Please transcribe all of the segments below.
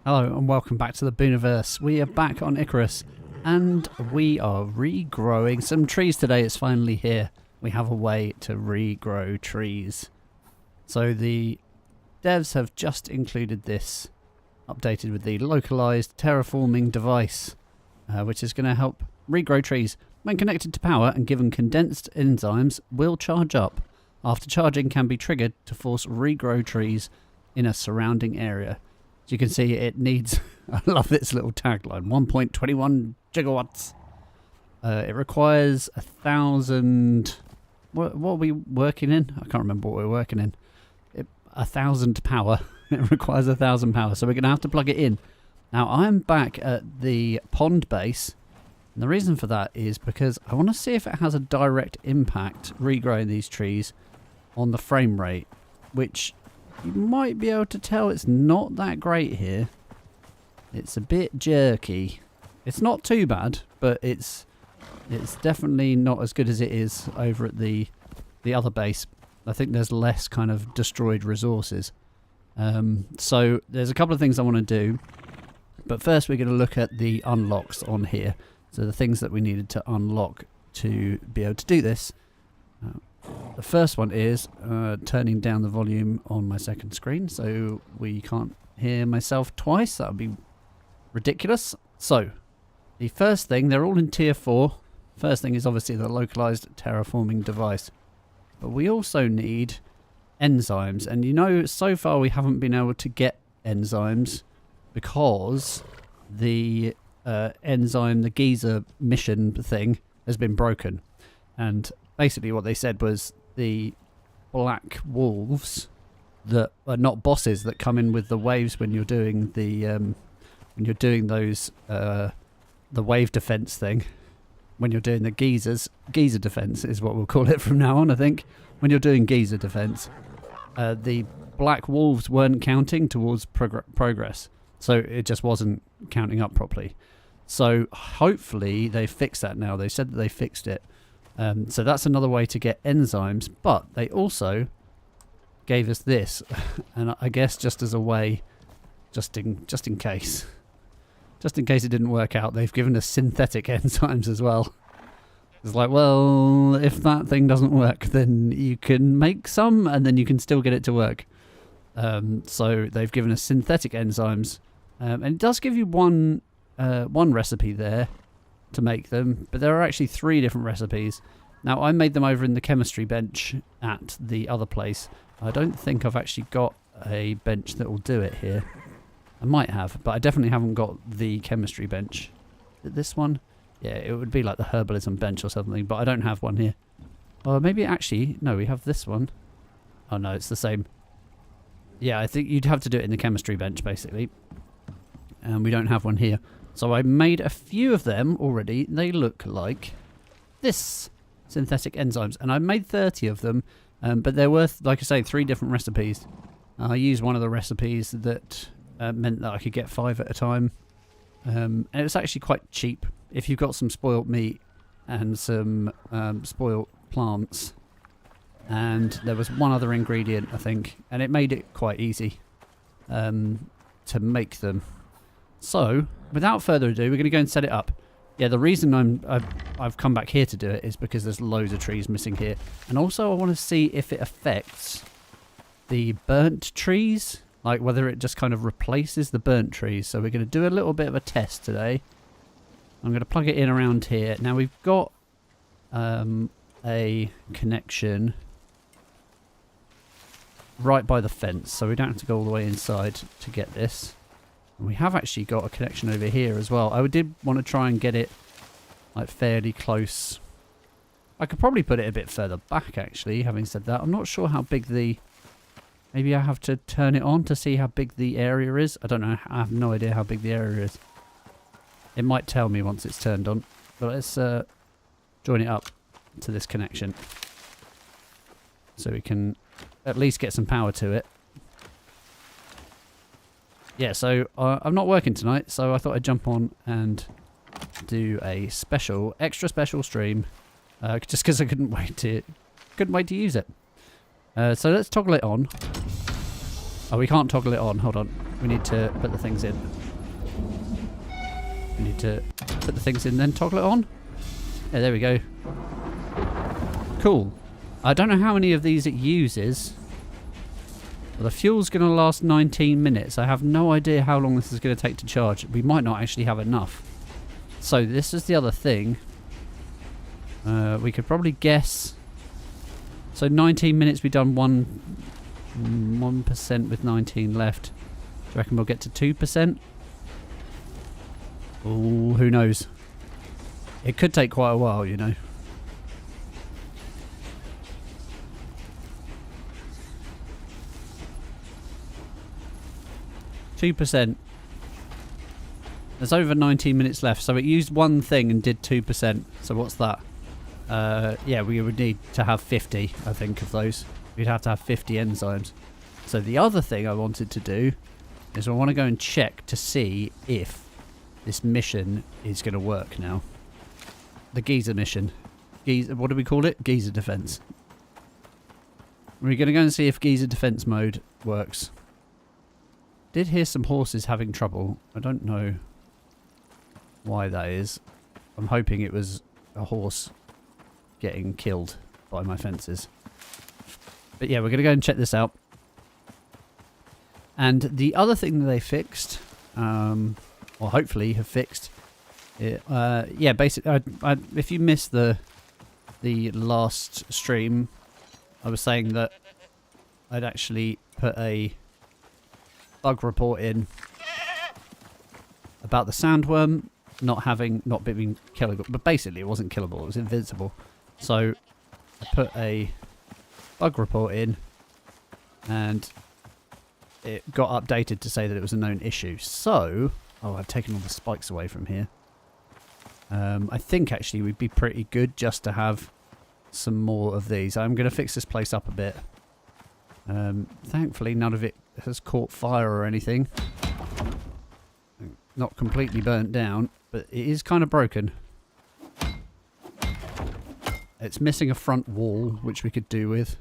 Hello and welcome back to the Booniverse. We are back on ICARUS and we are regrowing some trees today. It's finally here. We have a way to regrow trees. So the devs have just included this, updated with the localized terraforming device, which is going to help regrow trees. When connected to power and given condensed enzymes, will charge up. After charging can be triggered to force regrow trees in a surrounding area. As you can see, it needs, I love this little tagline, 1.21 gigawatts. It requires 1,000, what are we working in? I can't remember what we're working in. 1,000 power. It requires 1,000 power, so we're going to have to plug it in. Now, I'm back at the pond base, and the reason for that is because I want to see if it has a direct impact, regrowing these trees, on the frame rate, which you might be able to tell it's not that great here. It's a bit jerky. It's not too bad, but it's definitely not as good as it is over at the other base. I think there's less kind of destroyed resources. So there's a couple of things I want to do, but first we're going to look at the unlocks on here. So the things that we needed to unlock to be able to do this. The first one is turning down the volume on my second screen so we can't hear myself twice. That would be ridiculous. So the first thing, they're all in tier 4. First thing is obviously the localized terraforming device. But we also need enzymes. And you know, so far we haven't been able to get enzymes because the enzyme, the geyser mission thing has been broken. And basically what they said was the black wolves that are not bosses that come in with the waves when you're doing the those the wave defense thing, when you're doing the geyser defense is what we'll call it from now on. I think when you're doing geyser defense, the black wolves weren't counting towards progress, so it just wasn't counting up properly. So hopefully they fixed that now. They said that they fixed it. So that's another way to get enzymes, but they also gave us this, and I guess just as a way, just in case it didn't work out, they've given us synthetic enzymes as well. It's like, well, if that thing doesn't work, then you can make some, and then you can still get it to work. So they've given us synthetic enzymes, and it does give you one recipe there to make them, but there are actually 3 different recipes. Now I made them over in the chemistry bench at the other place. I don't think I've actually got a bench that will do it here. I might have, but I definitely haven't got the chemistry bench. This one? Yeah, it would be like the herbalism bench or something, but I don't have one here. Or maybe actually, no, we have this one. Oh no, it's the same. Yeah, I think you'd have to do it in the chemistry bench basically. And we don't have one here. So I made a few of them already. They look like this, synthetic enzymes. And I made 30 of them, but they're worth, like I say, 3 different recipes. I used one of the recipes that meant that I could get 5 at a time. And it was actually quite cheap. If you've got some spoilt meat and some spoilt plants. And there was one other ingredient, I think. And it made it quite easy to make them. So, without further ado, we're going to go and set it up. Yeah, the reason I've come back here to do it is because there's loads of trees missing here. And also I want to see if it affects the burnt trees. Like whether it just kind of replaces the burnt trees. So we're going to do a little bit of a test today. I'm going to plug it in around here. Now we've got a connection right by the fence. So we don't have to go all the way inside to get this. We have actually got a connection over here as well. I did want to try and get it like fairly close. I could probably put it a bit further back actually, having said that. I'm not sure how big the... Maybe I have to turn it on to see how big the area is. I don't know. I have no idea how big the area is. It might tell me once it's turned on. But let's join it up to this connection. So we can at least get some power to it. Yeah, so I'm not working tonight, so I thought I'd jump on and do a extra special stream, just because I couldn't wait to use it. So let's toggle it on. Oh, we can't toggle it on. Hold on. we need to put the things in. We need to put the things in, then toggle it on. Yeah, there we go. Cool. I don't know how many of these it uses. Well, the fuel's going to last 19 minutes. I have no idea how long this is going to take to charge. We might not actually have enough. So this is the other thing. We could probably guess. So 19 minutes, we've done 1% with 19 left. Do you reckon we'll get to 2%? Oh, who knows? It could take quite a while, you know. %. There's over 19 minutes left, so it used one thing and did 2%. So what's that? Yeah, we would need to have 50, I think, of those. We'd have to have 50 enzymes. So the other thing I wanted to do is I want to go and check to see if this mission is going to work now. The Geyser mission. What do we call it? Geyser defense. We're going to go and see if Geyser defense mode works. Did hear some horses having trouble. I don't know why that is. I'm hoping it was a horse getting killed by my fences. But yeah, we're going to go and check this out. And the other thing that they fixed, or hopefully have fixed, yeah, basically, if you missed the last stream, I was saying that I'd actually put a bug report in about the sandworm not being killable, but basically it wasn't killable, it was invincible. So I put a bug report in and it got updated to say that it was a known issue. So, oh, I've taken all the spikes away from here. I think actually we'd be pretty good just to have some more of these. I'm going to fix this place up a bit. Thankfully none of it has caught fire or anything. Not completely burnt down, but it is kind of broken. It's missing a front wall, which we could do with.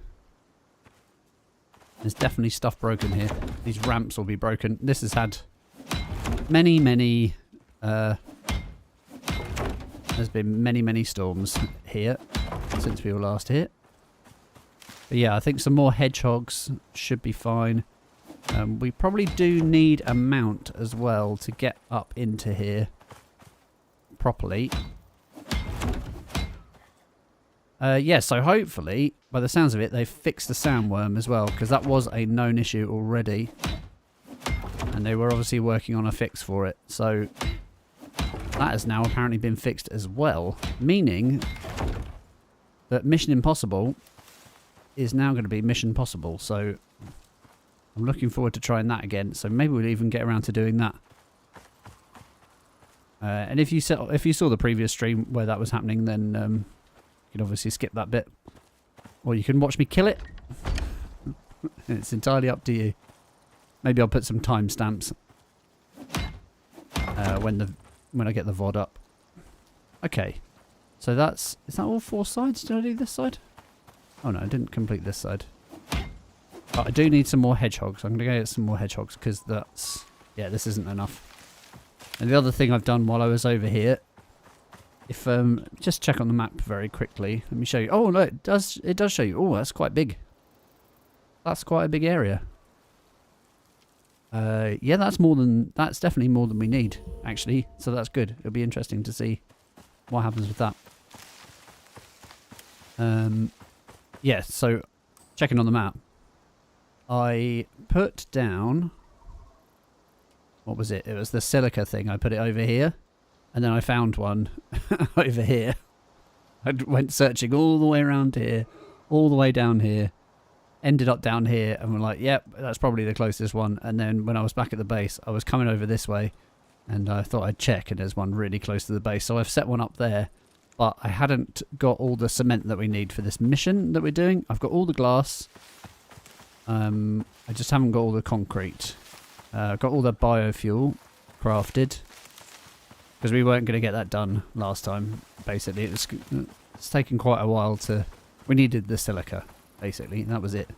There's definitely stuff broken here. These ramps will be broken. This has had many there's been many storms here since we were last here. But yeah, I think some more hedgehogs should be fine. We probably do need a mount as well to get up into here properly. Yeah, so hopefully, by the sounds of it, they've fixed the sandworm as well, because that was a known issue already. And they were obviously working on a fix for it. So that has now apparently been fixed as well, meaning that Mission Impossible is now going to be Mission Possible. So I'm looking forward to trying that again. So maybe we'll even get around to doing that. And if you saw the previous stream where that was happening, then you can obviously skip that bit, or you can watch me kill it. It's entirely up to you. Maybe I'll put some timestamps when I get the VOD up. Okay, so is that all 4 sides? Did I do this side? Oh no, I didn't complete this side. But I do need some more hedgehogs. I'm going to go get some more hedgehogs because this isn't enough. And the other thing I've done while I was over here, if just check on the map very quickly. Let me show you. Oh no, it does show you. Oh, that's quite big. That's quite a big area. Yeah, that's definitely more than we need, actually. So that's good. It'll be interesting to see what happens with that. Yeah, so checking on the map, I put down, what was it? It was the silica thing. I put it over here, and then I found one over here. I went searching all the way around here, all the way down here, ended up down here, and we're like, yep, that's probably the closest one. And then when I was back at the base, I was coming over this way, and I thought I'd check, and there's one really close to the base. So I've set one up there, but I hadn't got all the cement that we need for this mission that we're doing. I've got all the glass. I just haven't got all the concrete. I've got all the biofuel crafted, because we weren't going to get that done last time. Basically, it's taken quite a while to. We needed the silica, basically, and that was it.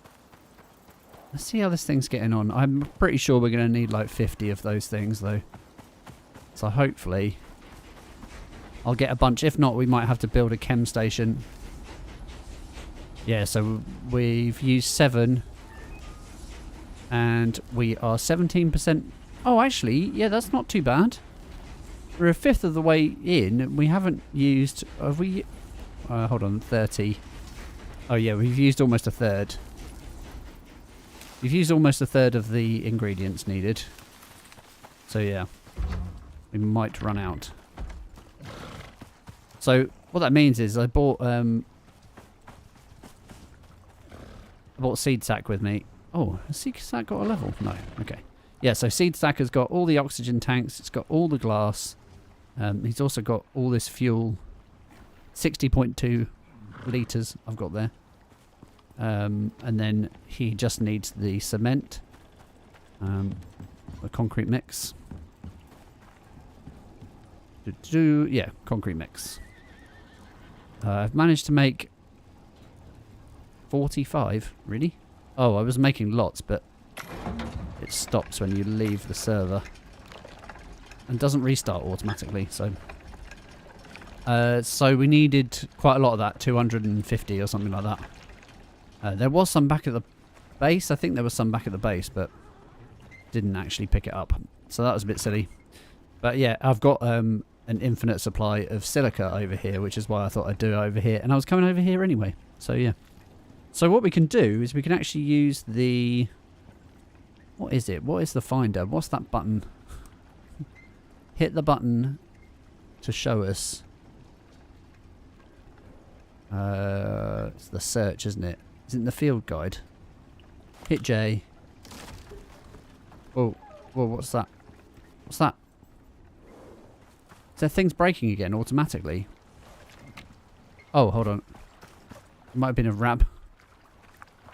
Let's see how this thing's getting on. I'm pretty sure we're going to need like 50 of those things though. So hopefully I'll get a bunch. If not, we might have to build a chem station. Yeah, so we've used 7. And we are 17%. Oh, actually, yeah, that's not too bad. We're a fifth of the way in. We haven't used... Have we... hold on, 30. Oh, yeah, we've used almost a third. We've used almost a third of the ingredients needed. So, yeah. We might run out. So, what that means is I bought seed sack with me. Oh, has seed sack got a level? No. Okay. Yeah, so seed sack has got all the oxygen tanks. It's got all the glass. He's also got all this fuel. 60.2 litres I've got there. And then he just needs the cement. The concrete mix. Yeah, concrete mix. I've managed to make 45. Really? Oh, I was making lots, but it stops when you leave the server and doesn't restart automatically. So we needed quite a lot of that, 250 or something like that. There was some back at the base. I think there was some back at the base, but didn't actually pick it up. So that was a bit silly. But yeah, I've got an infinite supply of silica over here, which is why I thought I'd do it over here. And I was coming over here anyway. So yeah. So what we can do is we can actually use the... What is it? What is the finder? What's that button? Hit the button to show us. It's the search, isn't it? Is it in the field guide? Hit J. Oh, whoa, what's that? What's that? Is there things breaking again automatically? Oh, hold on. It might have been a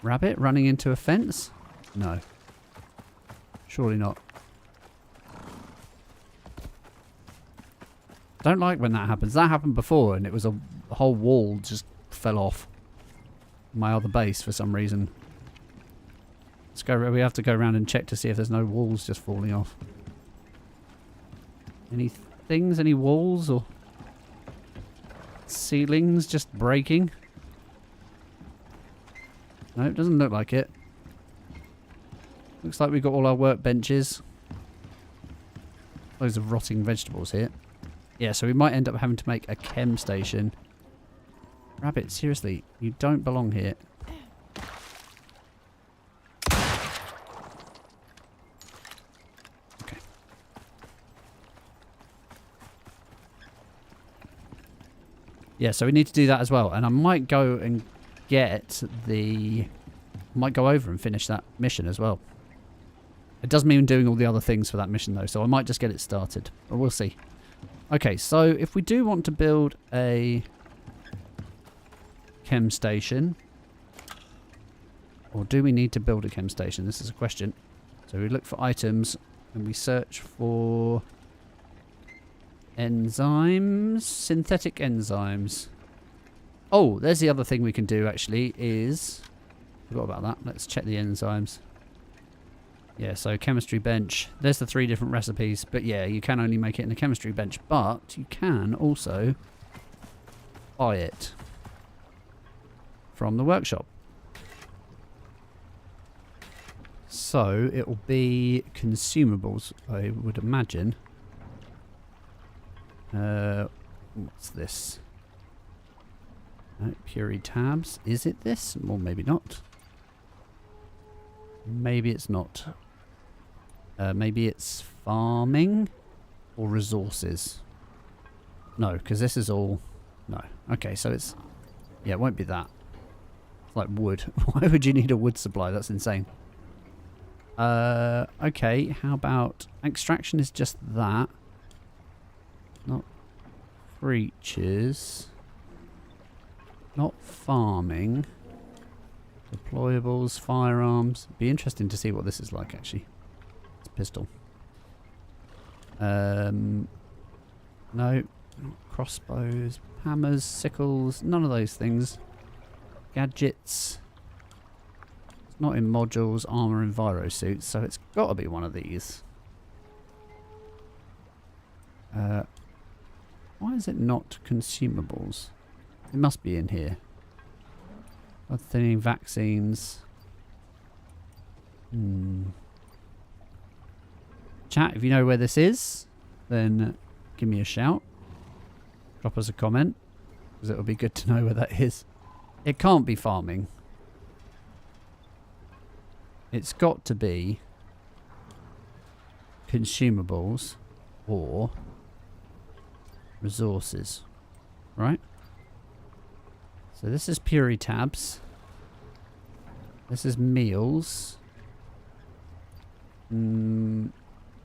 rabbit running into a fence? No. Surely not. Don't like when that happens. That happened before and it was a whole wall just fell off my other base for some reason. Let's go. We have to go around and check to see if there's no walls just falling off. Any things? Any walls or ceilings just breaking? No, it doesn't look like it. Looks like we've got all our workbenches. Loads of rotting vegetables here. Yeah, so we might end up having to make a chem station. Rabbit, seriously, you don't belong here. Okay. Yeah, so we need to do that as well. And I might go and get the... might go over and finish that mission as well. It does mean doing all the other things for that mission though, so I might just get it started. But we'll see. Okay, so if we do want to build a chem station, or do we need to build a chem station? This is a question. So we look for items and we search for enzymes, synthetic enzymes. Oh, there's the other thing we can do actually is, forgot about that. Let's check the enzymes. Yeah, so chemistry bench. There's the 3 different recipes, but yeah, you can only make it in the chemistry bench, but you can also buy it from the workshop. So it will be consumables, I would imagine. What's this? Puree tabs. Is it this? Or maybe not. Maybe it's not. Maybe it's farming or resources. No, because this is all... No. Okay, so it's... Yeah, it won't be that. It's like wood. Why would you need a wood supply? That's insane. Okay, how about... Extraction is just that. Not creatures. Not farming. Deployables, firearms. Be interesting to see what this is like, actually. It's a pistol. No. Crossbows, hammers, sickles, none of those things. Gadgets. Not in modules, armor, and enviro suits, so it's got to be one of these. Why is it not consumables? It must be in here. Blood thinning, vaccines. Chat, if you know where this is, then give me a shout. Drop us a comment, because it'll be good to know where that is. It can't be farming. It's got to be consumables or resources, right? So this is Puri tabs. This is meals. And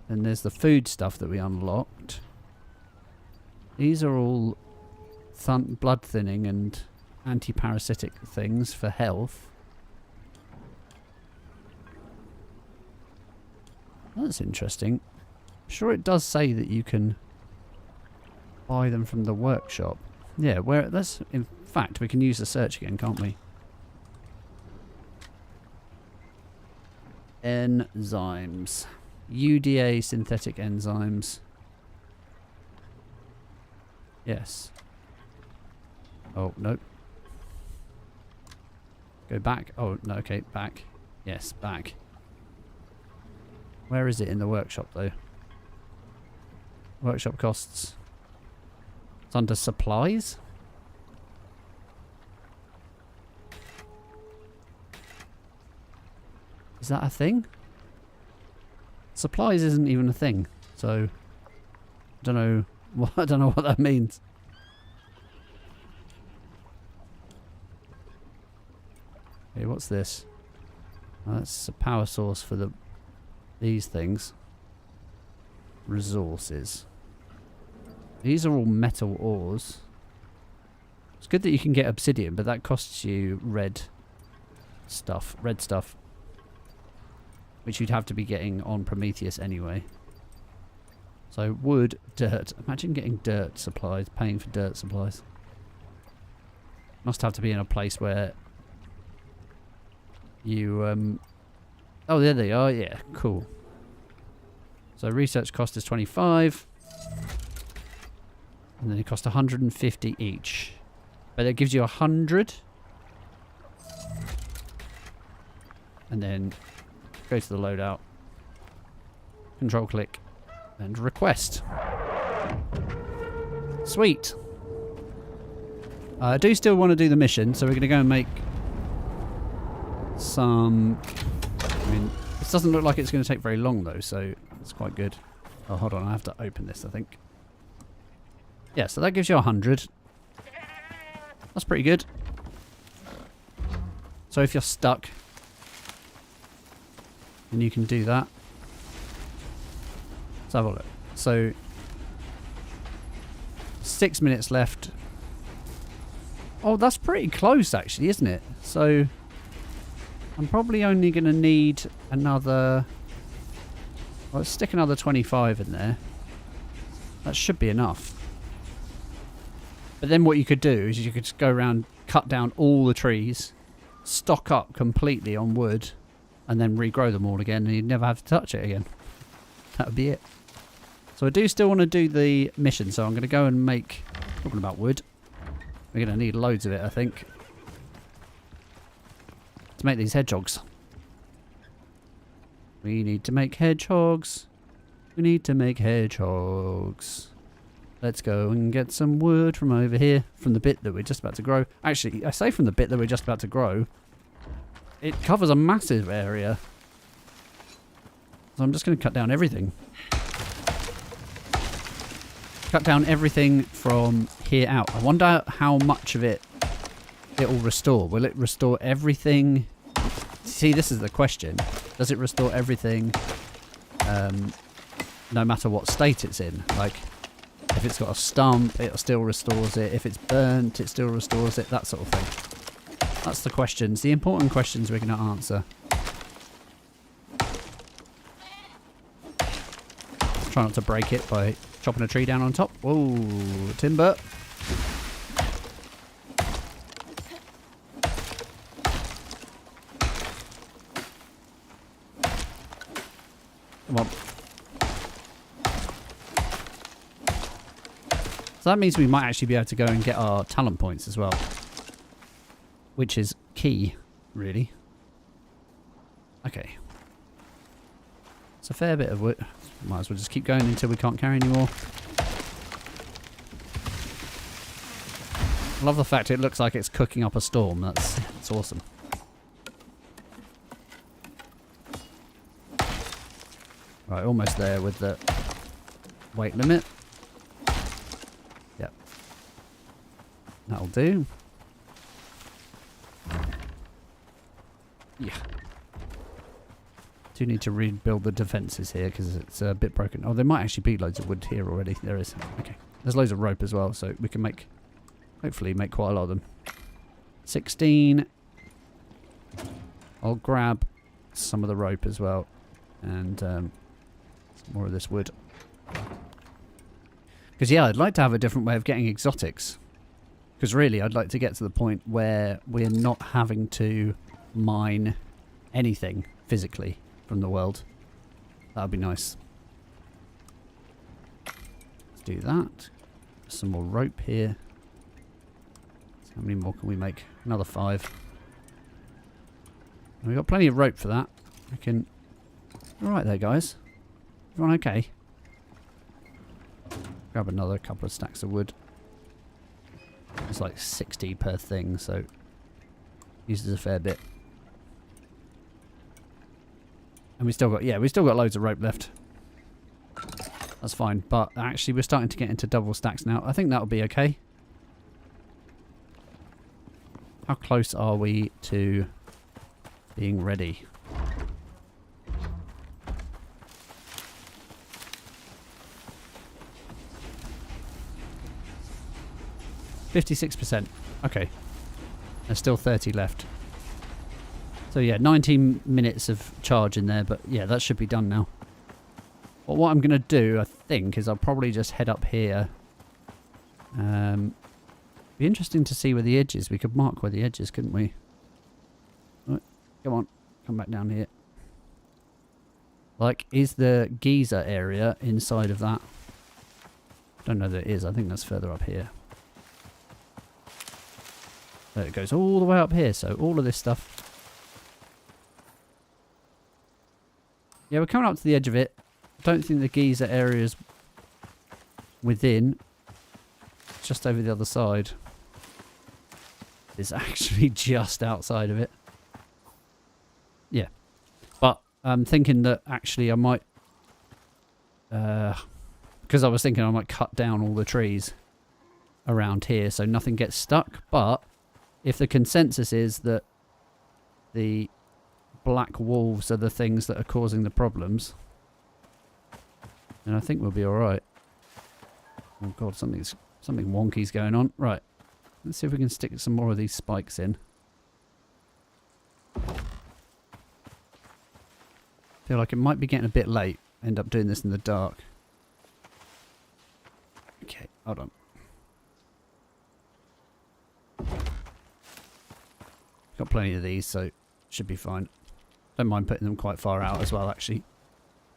there's the food stuff that we unlocked. These are all blood thinning and anti-parasitic things for health. That's interesting. I'm sure it does say that you can buy them from the workshop. Yeah, in fact, we can use the search again, can't we? Enzymes. UDA synthetic enzymes. Yes. Oh, no. Go back. Oh, no, okay, back. Yes, back. Where is it in the workshop, though? Workshop costs. It's under supplies? Is that a thing? Supplies isn't even a thing, so I don't know. I don't know what that means. Okay, what's this? Oh, that's a power source for these things. Resources. These are all metal ores. It's good that you can get obsidian, but that costs you red stuff, which you'd have to be getting on Prometheus anyway. So wood, dirt. Imagine getting dirt supplies, paying for dirt supplies. Must have to be in a place where you oh, there they are. Yeah, cool. So research cost is 25. And then it costs 150 each. But it gives you 100. And then go to the loadout. Control click. And request. Sweet. I do still want to do the mission, so we're going to go and make some... I mean, this doesn't look like it's going to take very long though, so it's quite good. Oh, hold on, I have to open this, I think. Yeah, so that gives you 100. That's pretty good. So if you're stuck, then you can do that. Let's have a look. So 6 minutes left. Oh, that's pretty close actually, isn't it? So I'm probably only going to need another... Well, let's stick another 25 in there. That should be enough. But then what you could do is you could just go around, cut down all the trees, stock up completely on wood, and then regrow them all again, and you'd never have to touch it again. That would be it. So I do still want to do the mission, so I'm going to go and make... Talking about wood. We're going to need loads of it, I think. To make these hedgehogs. We need to make hedgehogs. We need to make hedgehogs. Let's go and get some wood from over here. From the bit that we're just about to grow. Actually, I say from the bit that we're just about to grow. It covers a massive area. So I'm just going to cut down everything. Cut down everything from here out. I wonder how much of it will restore. Will it restore everything? See, this is the question. Does it restore everything no matter what state it's in? Like, if it's got a stump, it still restores it. If it's burnt, it still restores it. That sort of thing. That's the questions. The important questions we're going to answer. Try not to break it by chopping a tree down on top. Whoa, timber. on. So that means we might actually be able to go and get our talent points as well. Which is key, really. Okay. It's a fair bit of wood. Might as well just keep going until we can't carry anymore. I love the fact it looks like it's cooking up a storm. That's awesome. Right, almost there with the weight limit. Yep. That'll do. Yeah. Do need to rebuild the defences here because it's a bit broken. Oh, there might actually be loads of wood here already. There is. Okay. There's loads of rope as well, so we can make... hopefully make quite a lot of them. 16. I'll grab some of the rope as well. And some more of this wood. Because yeah, I'd like to have a different way of getting exotics. Because really, I'd like to get to the point where we're not having to mine anything physically from the world. That would be nice. Let's do that. Some more rope here. How many more can we make? Another 5. We've got plenty of rope for that. We can... Alright there, guys. Everyone okay? Grab another couple of stacks of wood. It's like 60 per thing, so... uses a fair bit. And we still got... yeah, we still got loads of rope left. That's fine, but actually we're starting to get into double stacks now. I think that'll be okay. How close are we to being ready? %. Okay. There's still 30 left. So yeah, 19 minutes of charge in there, but yeah, that should be done now. But what I'm going to do, I think, is I'll probably just head up here. Be interesting to see where the edge is. We could mark where the edge is, couldn't we? Right, come on, come back down here. Like, is the geyser area inside of that? Don't know that it is. I think that's further up here. There it goes all the way up here. So all of this stuff. Yeah, we're coming up to the edge of it. Don't think the geyser area is within. Just over the other side. It's actually just outside of it. Yeah. But I'm thinking that actually I might... because I was thinking I might cut down all the trees around here so nothing gets stuck. But if the consensus is that the black wolves are the things that are causing the problems, then I think we'll be alright. Oh god, something wonky's going on. Right. Let's see if we can stick some more of these spikes in. Feel like it might be getting a bit late. End up doing this in the dark. Okay, hold on. Got plenty of these, so should be fine. Don't mind putting them quite far out as well, actually.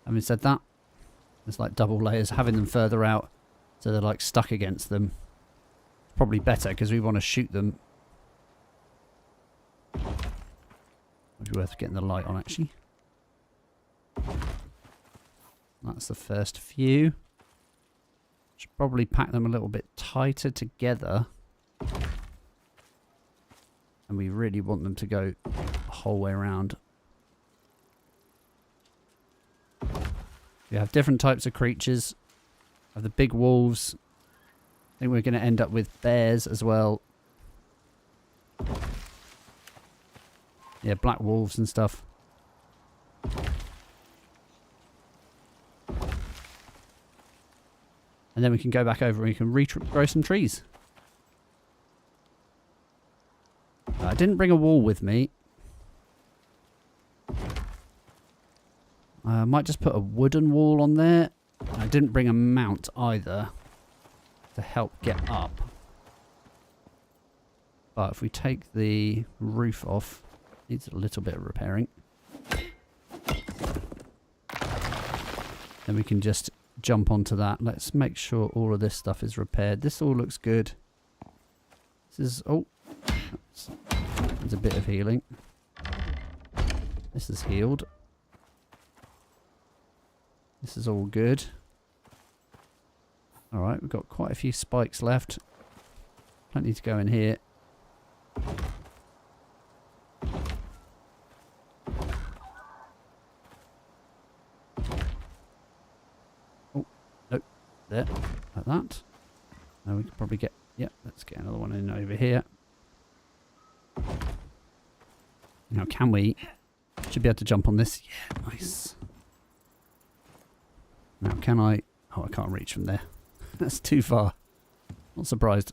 Having said that, there's like double layers. Having them further out so they're like stuck against them. Probably better because we want to shoot them. Would be worth getting the light on, actually. That's the first few. Should probably pack them a little bit tighter together. And we really want them to go the whole way around. We have different types of creatures. We have the big wolves. I think we're going to end up with bears as well. Yeah, black wolves and stuff. And then we can go back over and we can regrow some trees. I didn't bring a wall with me. I might just put a wooden wall on there. I didn't bring a mount either to help get up. But if we take the roof off, needs a little bit of repairing. Then we can just jump onto that. Let's make sure all of this stuff is repaired. This all looks good. This is... oh, there's a bit of healing. This is healed. This is all good. Alright, we've got quite a few spikes left. Plenty to go in here. Oh, nope. There. Like that. Now we can probably get... yep, let's get another one in over here. Now, can we... should be able to jump on this. Yeah, nice. Now, can I... oh, I can't reach from there. That's too far. Not surprised.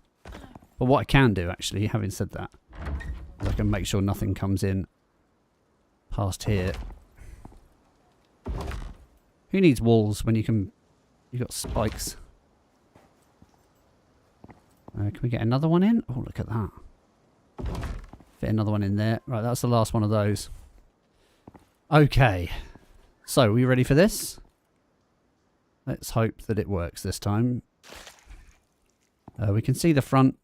But what I can do, actually, having said that, is I can make sure nothing comes in past here. Who needs walls when you can... you've got spikes. Can we get another one in? Oh, look at that. Fit another one in there. Right, that's the last one of those. Okay. So, are we ready for this? Let's hope that it works this time. We can see the front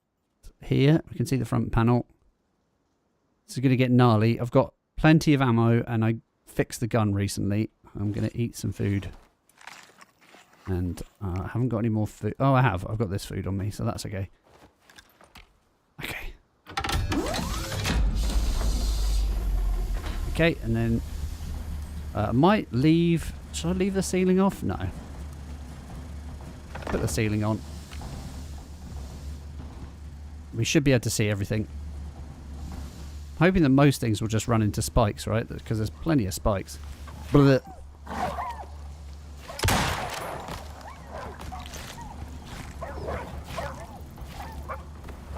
here. We can see the front panel. This is going to get gnarly. I've got plenty of ammo and I fixed the gun recently. I'm going to eat some food. And I haven't got any more food. Oh, I have. I've got this food on me, so that's okay. Okay. Okay, and then I might leave... should I leave the ceiling off? No. Put the ceiling on. We should be able to see everything. Hoping that most things will just run into spikes, right? Because there's plenty of spikes. Blech.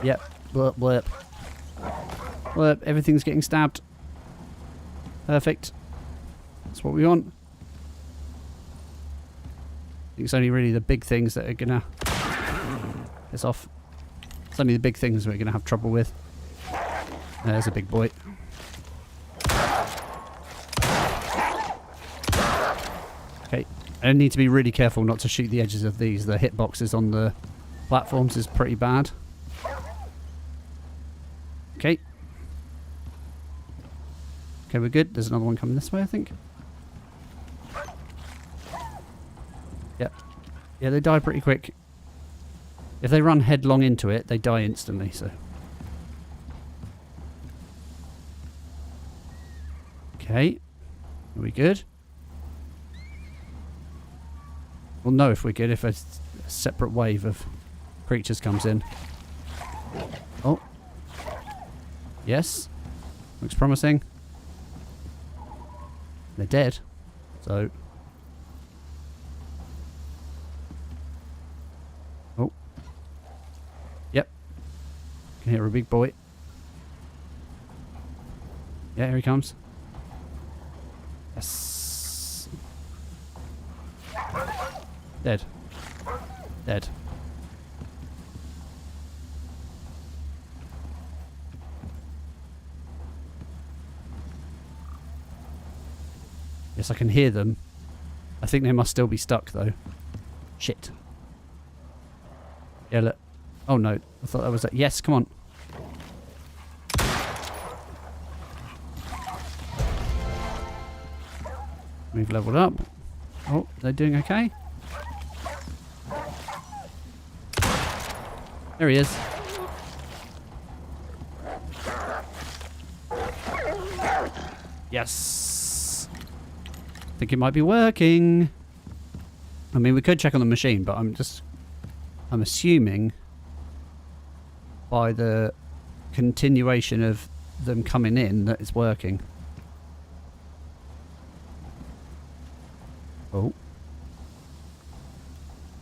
Yep. Blurp, blurp. Blurp. Everything's getting stabbed. Perfect. That's what we want. I think it's only really the big things that are gonna... it's off. It's only the big things we're gonna have trouble with. There's a big boy. Okay. I need to be really careful not to shoot the edges of these. The hitboxes on the platforms is pretty bad. Okay. Okay, we're good. There's another one coming this way, I think. Yep. Yeah, they die pretty quick. If they run headlong into it, they die instantly, so... okay. Are we good? We'll know if we're good if a separate wave of creatures comes in. Oh. Yes. Looks promising. They're dead. So... oh. Yep. Can hear a big boy. Yeah, here he comes. Yes. Dead. Dead. Yes, I can hear them. I think they must still be stuck, though. Shit. Yeah, look. Oh, no. I thought that was... yes, come on. We've leveled up. Oh, they're doing okay. There he is. Yes. I think it might be working. I mean, we could check on the machine, but I'm assuming by the continuation of them coming in that it's working. Oh.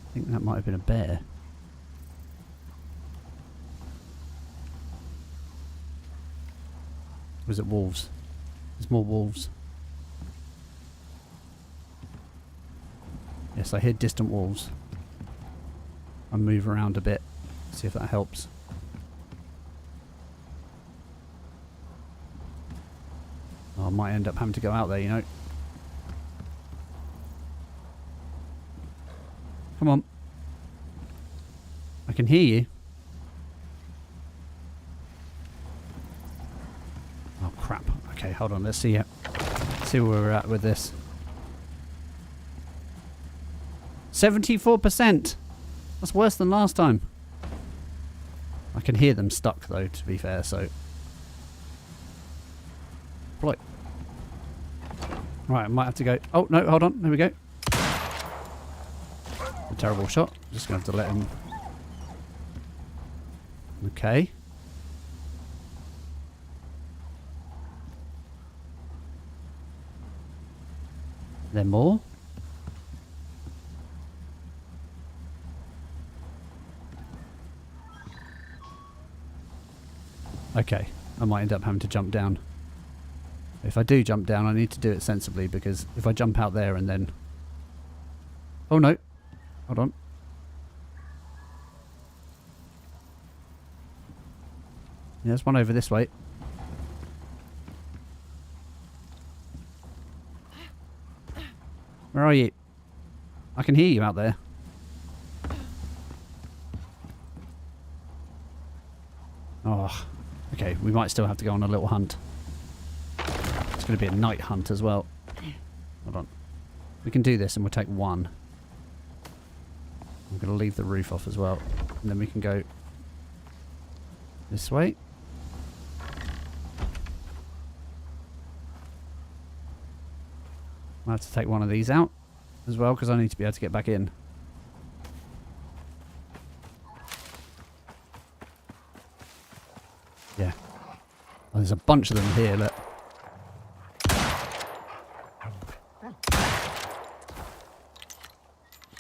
I think that might have been a bear. Was it wolves? There's more wolves. Yes, I hear distant wolves. I'll move around a bit, see if that helps. Oh, I might end up having to go out there, you know. Come on. I can hear you. Oh, crap. Okay, hold on. Let's see where we're at with this. 74%. That's worse than last time. I can hear them stuck, though, to be fair, so... Right. Right, I might have to go... Oh, no, hold on. There we go. A terrible shot. Just going to have to let him... Okay. There more? Okay, I might end up having to jump down. If I do jump down, I need to do it sensibly, because if I jump out there and then... Oh no! Hold on. Yeah, there's one over this way. Where are you? I can hear you out there. Oh, okay. We might still have to go on a little hunt. It's going to be a night hunt as well. Hold on. We can do this and we'll take one. I'm going to leave the roof off as well. And then we can go this way. I'll have to take one of these out as well, because I need to be able to get back in. Yeah. Oh, there's a bunch of them here, look.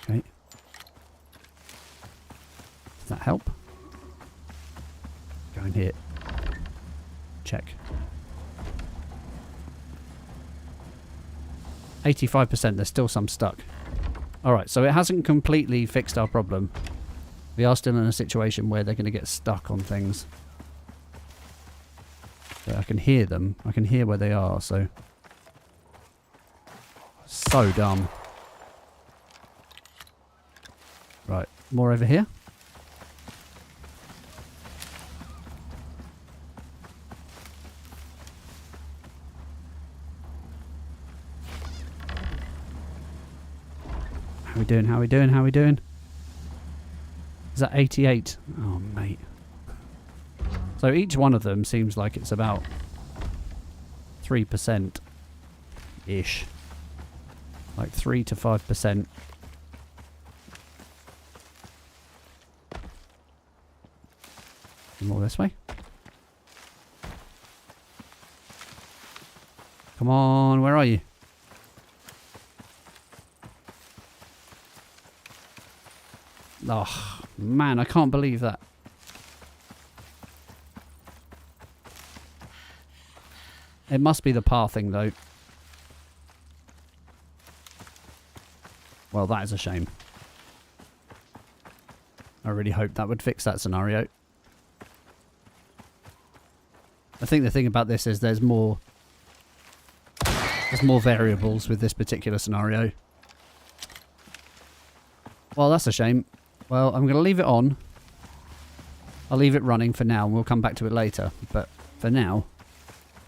Okay. Does that help? Go in here. Check. 85%, there's still some stuck. Alright, so it hasn't completely fixed our problem. We are still in a situation where they're going to get stuck on things. So I can hear them. I can hear where they are, so... So dumb. Right, more over here. How we doing? How we doing? How we doing? Is that 88? Oh, mate. So each one of them seems like it's about 3%-ish. Like 3 to 5%. More this way. Come on, where are you? Oh, man, I can't believe that. It must be the pathing, though. Well, that is a shame. I really hoped that would fix that scenario. I think the thing about this is there's more variables with this particular scenario. Well, that's a shame. Well, I'm going to leave it on. I'll leave it running for now and we'll come back to it later. But for now,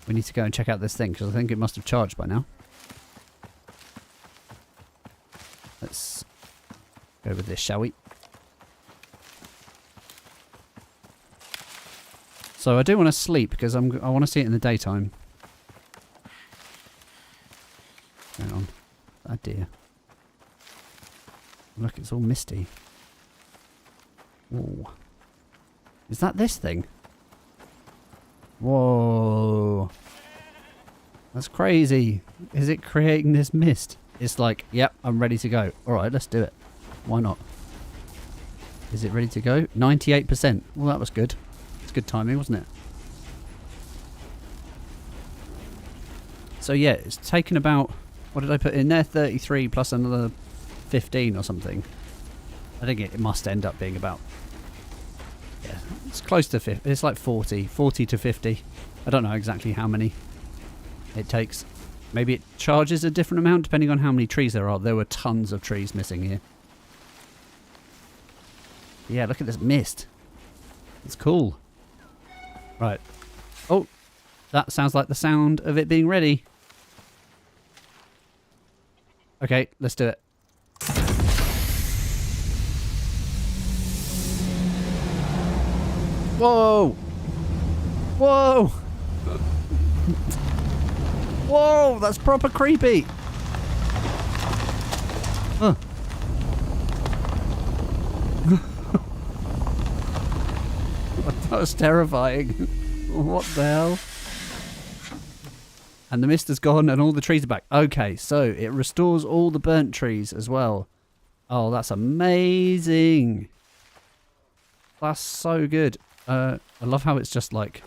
we need to go and check out this thing because I think it must have charged by now. Let's go with this, shall we? So I do want to sleep because I want to see it in the daytime. Hang on. Oh dear. Look, it's all misty. Ooh. Is that this thing? Whoa. That's crazy. Is it creating this mist? It's like, yep, I'm ready to go. Alright, let's do it. Why not? Is it ready to go? 98%. Well, that was good. It's good timing, wasn't it? So yeah, it's taken about... What did I put in there? 33 plus another 15 or something. I think it must end up being about... Yeah, it's close to 50. It's like 40 to 50. I don't know exactly how many it takes. Maybe it charges a different amount depending on how many trees there are. There were tons of trees missing here. Yeah, look at this mist. It's cool. Right. Oh, that sounds like the sound of it being ready. Okay, let's do it. Whoa! Whoa! Whoa, that's proper creepy. Huh. That was terrifying. What the hell? And the mist has gone and all the trees are back. Okay, so it restores all the burnt trees as well. Oh, that's amazing. That's so good. I love how it's just like...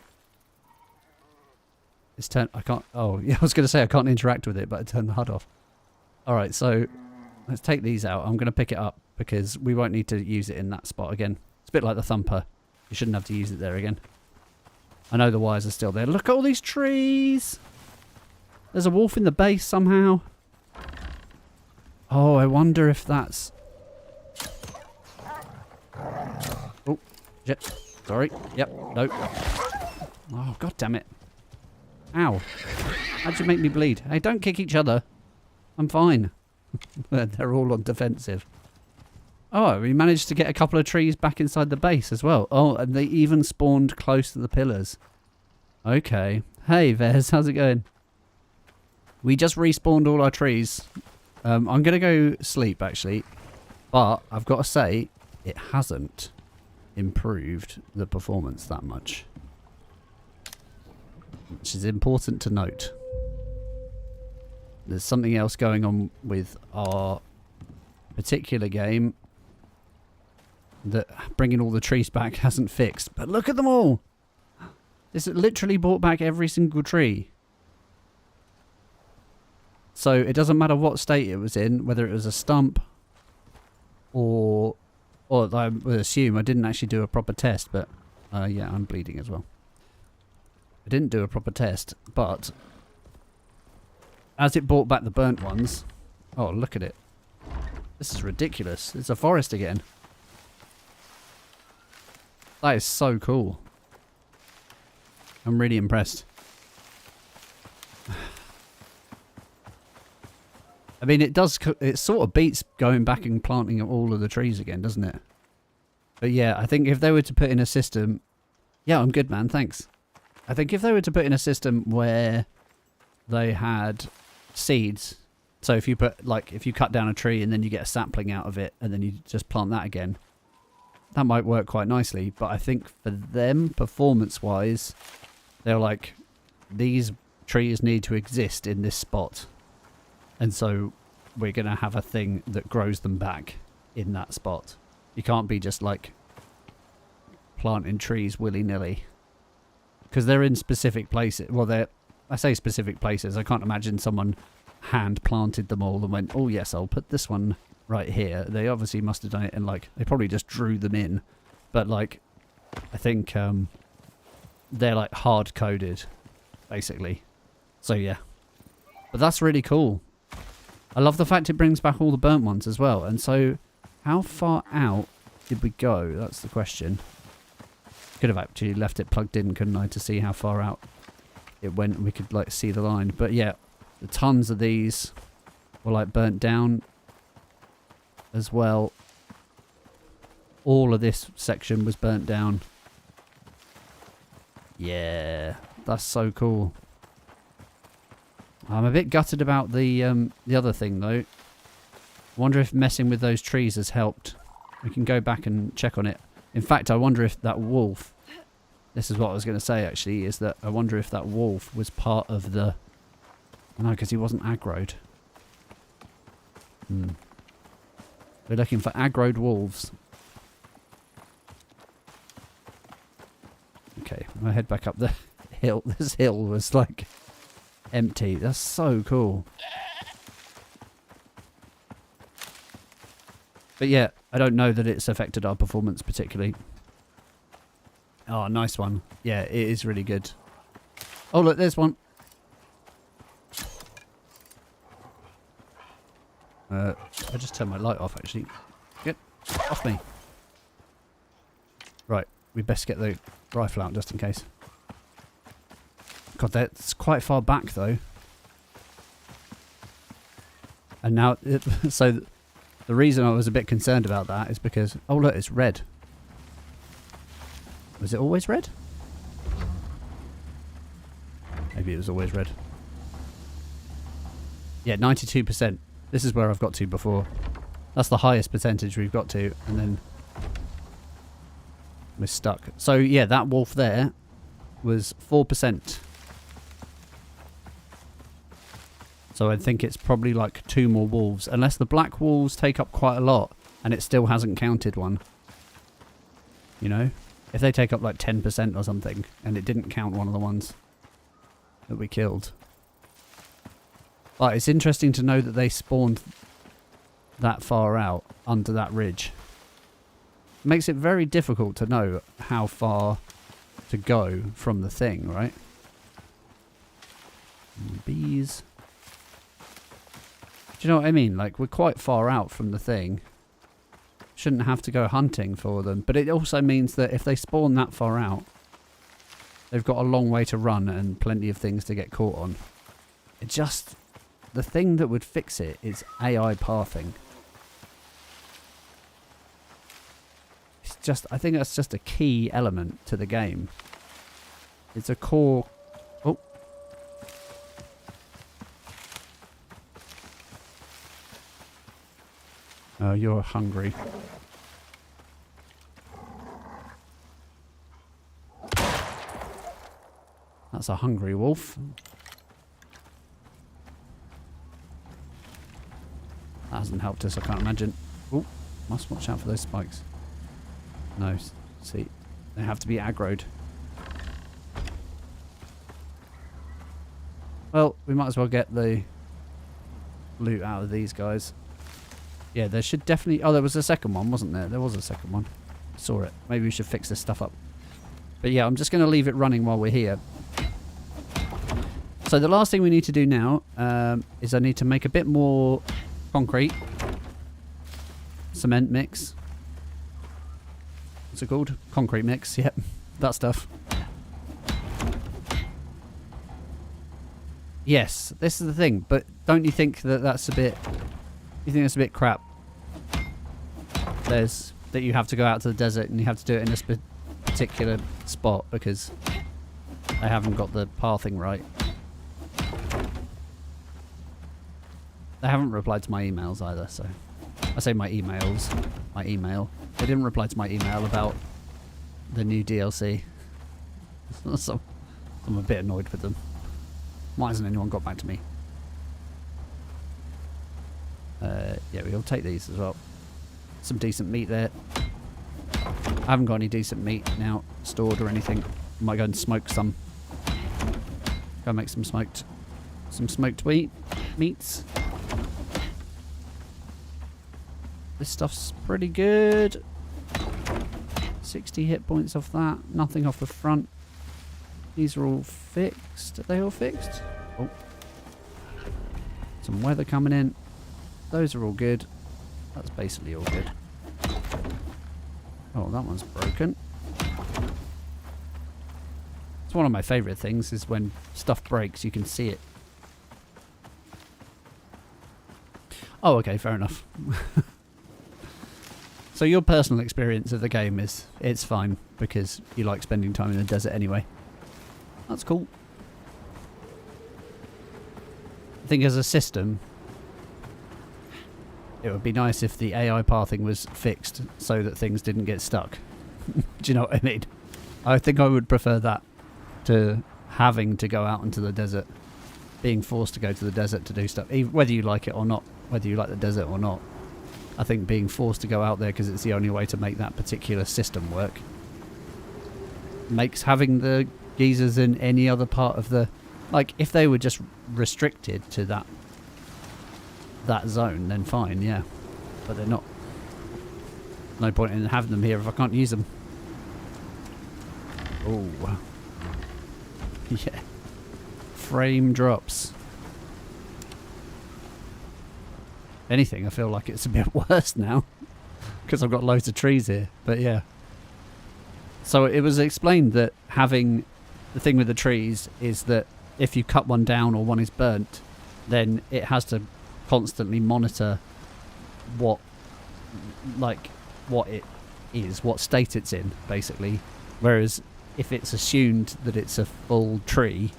It's turned... I can't... Oh, yeah, I was going to say I can't interact with it, but I turned the HUD off. Alright, so let's take these out. I'm going to pick it up because we won't need to use it in that spot again. It's a bit like the thumper. You shouldn't have to use it there again. I know the wires are still there. Look at all these trees! There's a wolf in the base somehow. Oh, I wonder if that's... Oh, shit. Sorry. Yep. Nope. Oh, god damn it. Ow. How'd you make me bleed? Hey, don't kick each other. I'm fine. They're all on defensive. Oh, we managed to get a couple of trees back inside the base as well. Oh, and they even spawned close to the pillars. Okay. Hey, Vez, how's it going? We just respawned all our trees. I'm going to go sleep, actually. But I've got to say, it hasn't improved the performance that much. Which is important to note. There's something else going on with our particular game that bringing all the trees back hasn't fixed. But look at them all! This literally brought back every single tree. So it doesn't matter what state it was in, whether it was a stump or I would assume I didn't actually do a proper test, but yeah, I'm bleeding as well. I didn't do a proper test, but as it brought back the burnt ones, oh, look at it. This is ridiculous. It's a forest again. That is so cool. I'm really impressed. I mean, it sort of beats going back and planting all of the trees again, doesn't it? But yeah, I think if they were to put in a system... Yeah, I'm good, man, thanks. I think if they were to put in a system where they had seeds, so if you put, like, if you cut down a tree and then you get a sapling out of it and then you just plant that again, that might work quite nicely. But I think for them, performance-wise, they're like, these trees need to exist in this spot. And so we're going to have a thing that grows them back in that spot. You can't be just like planting trees willy-nilly. Because they're in specific places. Well, I say specific places. I can't imagine someone hand planted them all and went, oh yes, I'll put this one right here. They obviously must have done it and like, they probably just drew them in. But like, I think they're like hard-coded, basically. So yeah. But that's really cool. I love the fact it brings back all the burnt ones as well. And so, how far out did we go? That's the question. Could have actually left it plugged in, couldn't I, to see how far out it went and we could like see the line. But yeah, the tons of these were like burnt down as well. All of this section was burnt down. Yeah, that's so cool. I'm a bit gutted about the other thing though. I wonder if messing with those trees has helped. We can go back and check on it. In fact, I wonder if that wolf... This is what I was going to say actually, is that I wonder if that wolf was part of the... No, because he wasn't aggroed. We're looking for aggroed wolves. Okay, I'll head back up the hill. This hill was like... empty. That's so cool. But yeah, I don't know that it's affected our performance particularly. Oh, nice one. Yeah, it is really good. Oh, look, there's one. I just turned my light off, actually. Get off me. Right, we best get the rifle out just in case. God, that's quite far back though. And now, so the reason I was a bit concerned about that is because, oh look, it's red. Was it always red? Maybe it was always red. Yeah, 92%. This is where I've got to before. That's the highest percentage we've got to, and then we're stuck. So yeah, that wolf there was 4%. So I think it's probably like 2 more wolves, unless the black wolves take up quite a lot and it still hasn't counted one. You know? If they take up like 10% or something and it didn't count one of the ones that we killed. But it's interesting to know that they spawned that far out under that ridge. It makes it very difficult to know how far to go from the thing, right? Bees. Do you know what I mean? Like, we're quite far out from the thing. Shouldn't have to go hunting for them. But it also means that if they spawn that far out, they've got a long way to run and plenty of things to get caught on. It just... The thing that would fix it is AI pathing. It's just... I think that's just a key element to the game. It's a core... Oh. Oh, you're hungry. That's a hungry wolf. That hasn't helped us, I can't imagine. Oh, must watch out for those spikes. No, see, they have to be aggroed. Well, we might as well get the loot out of these guys. Yeah, there should definitely... Oh, there was a second one, wasn't there? There was a second one. I saw it. Maybe we should fix this stuff up. But yeah, I'm just going to leave it running while we're here. So the last thing we need to do now is I need to make a bit more concrete. Cement mix. What's it called? Concrete mix. Yep, that stuff. Yes, this is the thing. But don't you think that that's a bit... You think that's a bit crap? There's that you have to go out to the desert and you have to do it in this particular spot because I haven't got the pathing right. They haven't replied to my emails either, so... I say my emails. My email. They didn't reply to my email about the new DLC. So I'm a bit annoyed with them. Why hasn't anyone got back to me? Yeah, we'll take these as well. Some decent meat there. I haven't got any decent meat now stored or anything. Might go and smoke some. Go make some smoked meats. This stuff's pretty good. 60 hit points off that. Nothing off the front. These are all fixed. Are they all fixed? Oh. Some weather coming in. Those are all good. That's basically all good. Oh, that one's broken. It's one of my favourite things is when stuff breaks, you can see it. Oh, okay, fair enough. So your personal experience of the game is it's fine because you like spending time in the desert anyway. That's cool. I think as a system, it would be nice if the AI pathing was fixed so that things didn't get stuck. Do you know what I mean? I think I would prefer that to having to go out into the desert, being forced to go to the desert to do stuff, whether you like it or not, whether you like the desert or not. I think being forced to go out there because it's the only way to make that particular system work makes having the geezers in any other part of the... Like, if they were just restricted to that zone, then fine, yeah. But they're not. No point in having them here if I can't use them. Oh. Yeah. Frame drops. If anything, I feel like it's a bit worse now. Because I've got loads of trees here. But yeah. So it was explained that having the thing with the trees is that if you cut one down or one is burnt, then it has to constantly monitor what it is, what state it's in, basically. Whereas if it's assumed that it's a full tree,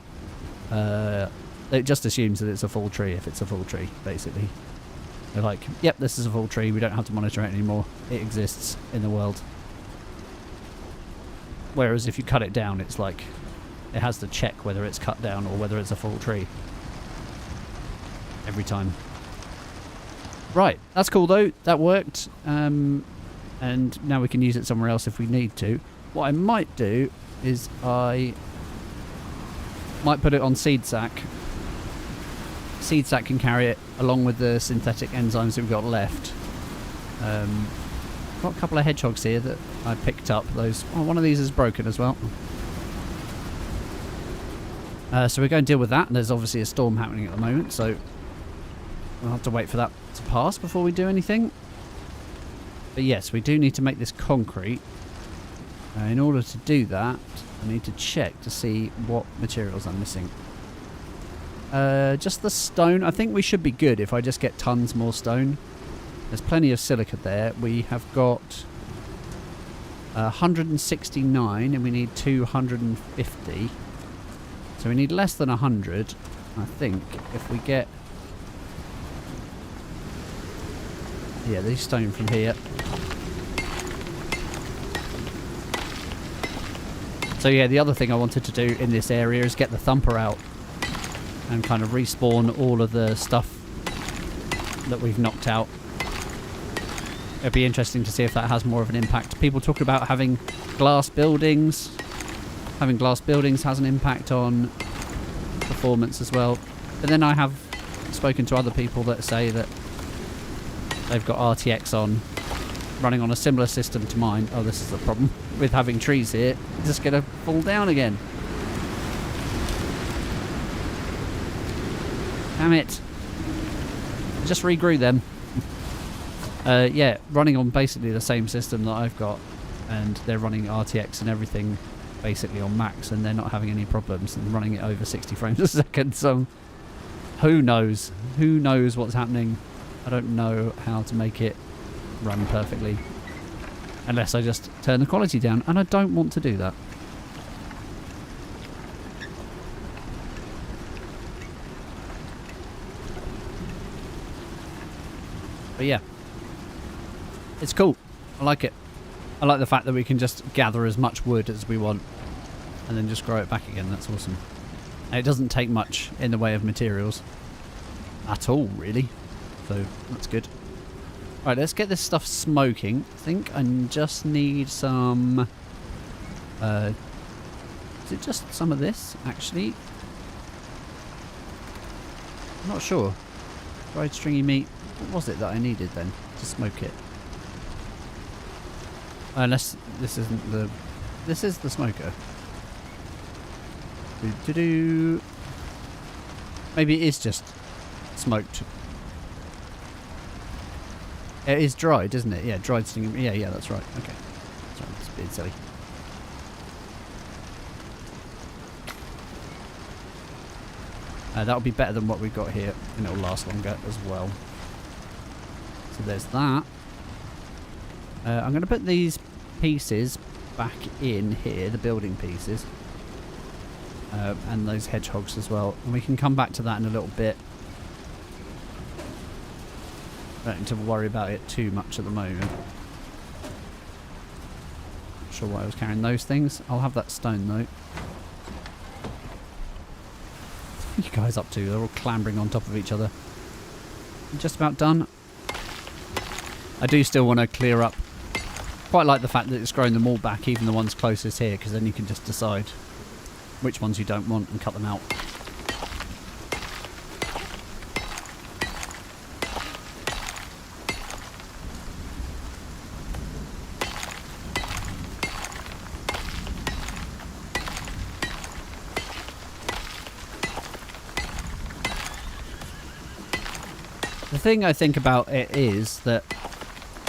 it just assumes that it's a full tree if it's a full tree, basically. They're like, yep, this is a full tree, we don't have to monitor it anymore, it exists in the world. Whereas if you cut it down, it's like it has to check whether it's cut down or whether it's a full tree every time. Right, that's cool though, that worked, and now we can use it somewhere else if we need to. What I might do is I might put it on seed sack. Seed sack can carry it along with the synthetic enzymes that we've got left. Got a couple of hedgehogs here that I picked up. One of these is broken as well. So we're going to deal with that. There's obviously a storm happening at the moment, so we'll have to wait for that to pass before we do anything. But yes, we do need to make this concrete. In order to do that, I need to check to see what materials I'm missing. Just the stone. I think we should be good if I just get tons more stone. There's plenty of silica there. We have got 169 and we need 250. So we need less than 100. I think if we get... yeah, these stone from here. So yeah, the other thing I wanted to do in this area is get the thumper out and kind of respawn all of the stuff that we've knocked out. It'd be interesting to see if that has more of an impact. People talk about having glass buildings. Having glass buildings has an impact on performance as well. But then I have spoken to other people that say that they've got RTX on, running on a similar system to mine. Oh, this is the problem with having trees here. It's just going to fall down again. Damn it. I just regrew them. Yeah, running on basically the same system that I've got, and they're running RTX and everything basically on max, and they're not having any problems and running it over 60 frames a second. So who knows? Who knows what's happening? I don't know how to make it run perfectly unless I just turn the quality down, and I don't want to do that. But yeah, it's cool. I like it. I like the fact that we can just gather as much wood as we want and then just grow it back again. That's awesome. And it doesn't take much in the way of materials at all, really. So that's good. Right, let's get this stuff smoking. I think I just need some... is it just some of this, actually? I'm not sure. Dried stringy meat. What was it that I needed then to smoke it? Unless this isn't the... this is the smoker. Maybe it is just smoked. It is dried, isn't it? Yeah, dried stinging. Yeah, that's right. Okay. Sorry, it's a bit silly. That'll be better than what we've got here, and it'll last longer as well. So there's that. I'm going to put these pieces back in here, the building pieces. And those hedgehogs as well. And we can come back to that in a little bit. Don't need to worry about it too much at the moment. Not sure why I was carrying those things. I'll have that stone though. What are you guys up to? They're all clambering on top of each other. Just about done. I do still want to clear up. Quite like the fact that it's growing them all back, even the ones closest here, because then you can just decide which ones you don't want and cut them out. The thing I think about it is that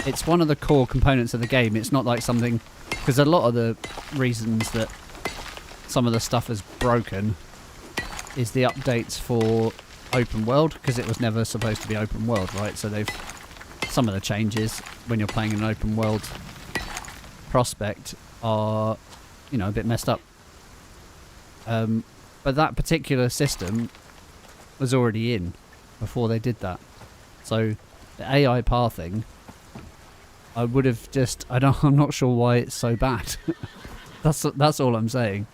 It's one of the core components of the game. It's not like something... Because a lot of the reasons that some of the stuff is broken is the updates for open world, because it was never supposed to be open world, right? So they've... Some of the changes when you're playing an open world prospect are, you know, a bit messed up. But that particular system was already in before they did that. So the AI pathing, I would have just... I'm not sure why it's so bad. That's all I'm saying.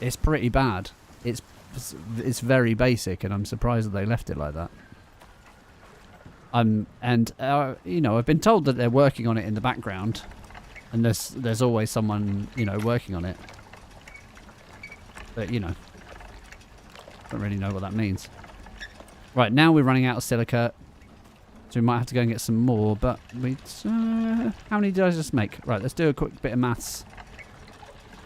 It's pretty bad. It's very basic, and I'm surprised that they left it like that. You know, I've been told that they're working on it in the background, and there's always someone, you know, working on it. But, you know, don't really know what that means. Right, now we're running out of silica, so we might have to go and get some more, but how many did I just make? Right, let's do a quick bit of maths.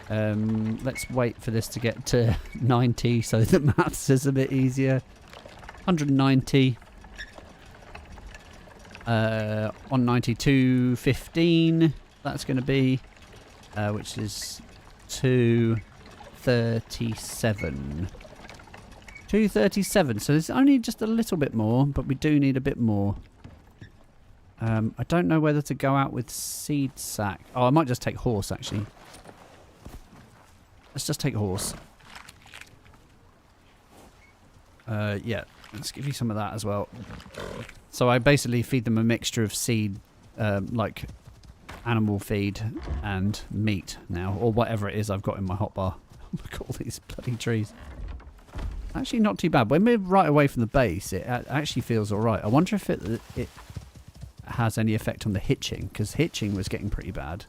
Let's wait for this to get to 90 so that maths is a bit easier. 190. 192, 15. That's going to be, which is 237. 237. So there's only just a little bit more, but we do need a bit more. I don't know whether to go out with seed sack. Oh, I might just take horse, actually. Let's just take horse. Yeah, let's give you some of that as well. So I basically feed them a mixture of seed, like animal feed and meat now, or whatever it is I've got in my hotbar. Look at all these bloody trees. Actually not too bad. When we're right away from the base, it actually feels alright. I wonder if it has any effect on the hitching, because hitching was getting pretty bad.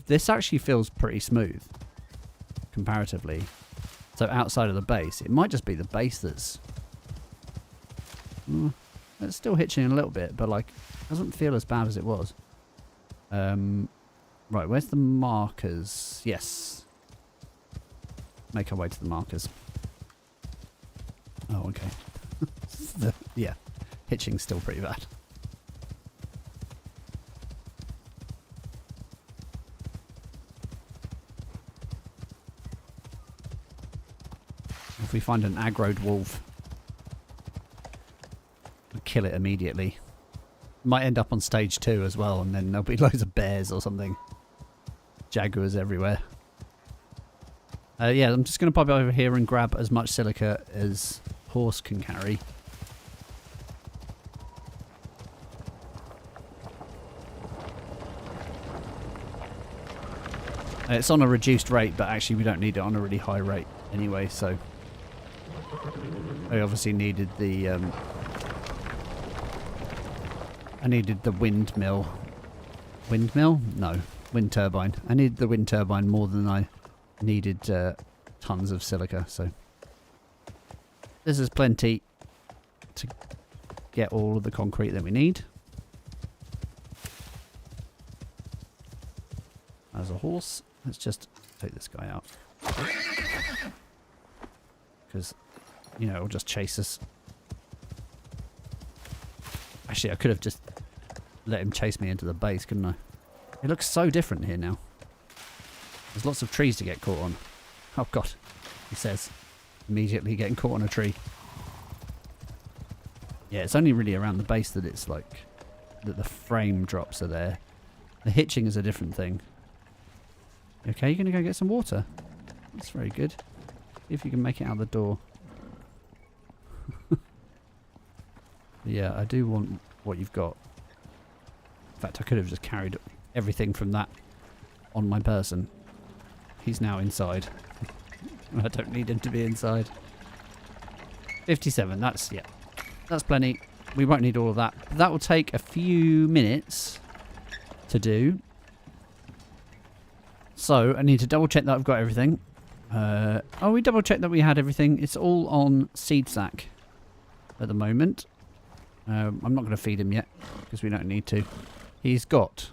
This actually feels pretty smooth, comparatively. So outside of the base, it might just be the base that's... it's still hitching a little bit, but like, doesn't feel as bad as it was. Right, where's the markers? Yes. Make our way to the markers. Oh, okay. Yeah, hitching's still pretty bad. If we find an aggroed wolf, we'll kill it immediately. Might end up on stage 2 as well, and then there'll be loads of bears or something. Jaguars everywhere. Yeah, I'm just going to pop over here and grab as much silica as horse can carry. It's on a reduced rate, but actually we don't need it on a really high rate anyway, so... I obviously needed the... I needed the windmill. Windmill? No. Wind turbine. I needed the wind turbine more than I needed tons of silica, so... This is plenty to get all of the concrete that we need. As a horse, let's just take this guy out. Because, you know, it'll just chase us. Actually, I could have just let him chase me into the base, couldn't I? It looks so different here now. There's lots of trees to get caught on. Oh god, he says. Immediately getting caught on a tree. Yeah, it's only really around the base that it's like... that the frame drops are there. The hitching is a different thing. Okay, you're going to go get some water. That's very good. See if you can make it out the door. Yeah, I do want what you've got. In fact, I could have just carried everything from that on my person. He's now inside. I don't need him to be inside. 57, that's, yeah. That's plenty. We won't need all of that. That will take a few minutes to do. So, I need to double check that I've got everything. Oh, we double checked that we had everything. It's all on seed sack at the moment. I'm not going to feed him yet because we don't need to. He's got...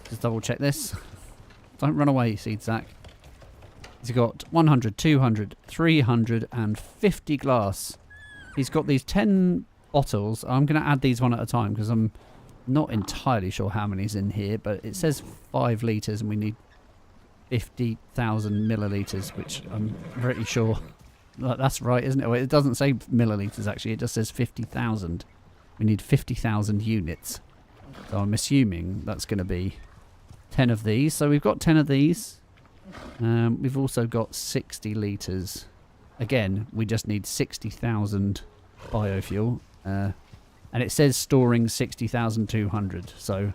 Just double check this. Don't run away, seed sack. He's got 100, 200, 350 glass. He's got these 10 bottles. I'm going to add these one at a time because I'm not entirely sure how many's in here, but it says 5 litres and we need 50,000 millilitres, which I'm pretty sure that's right, isn't it? Well, it doesn't say millilitres actually, it just says 50,000. We need 50,000 units. So I'm assuming that's going to be 10 of these. So we've got 10 of these. We've also got 60 litres. Again, we just need 60,000 biofuel. And it says storing 60,200. So,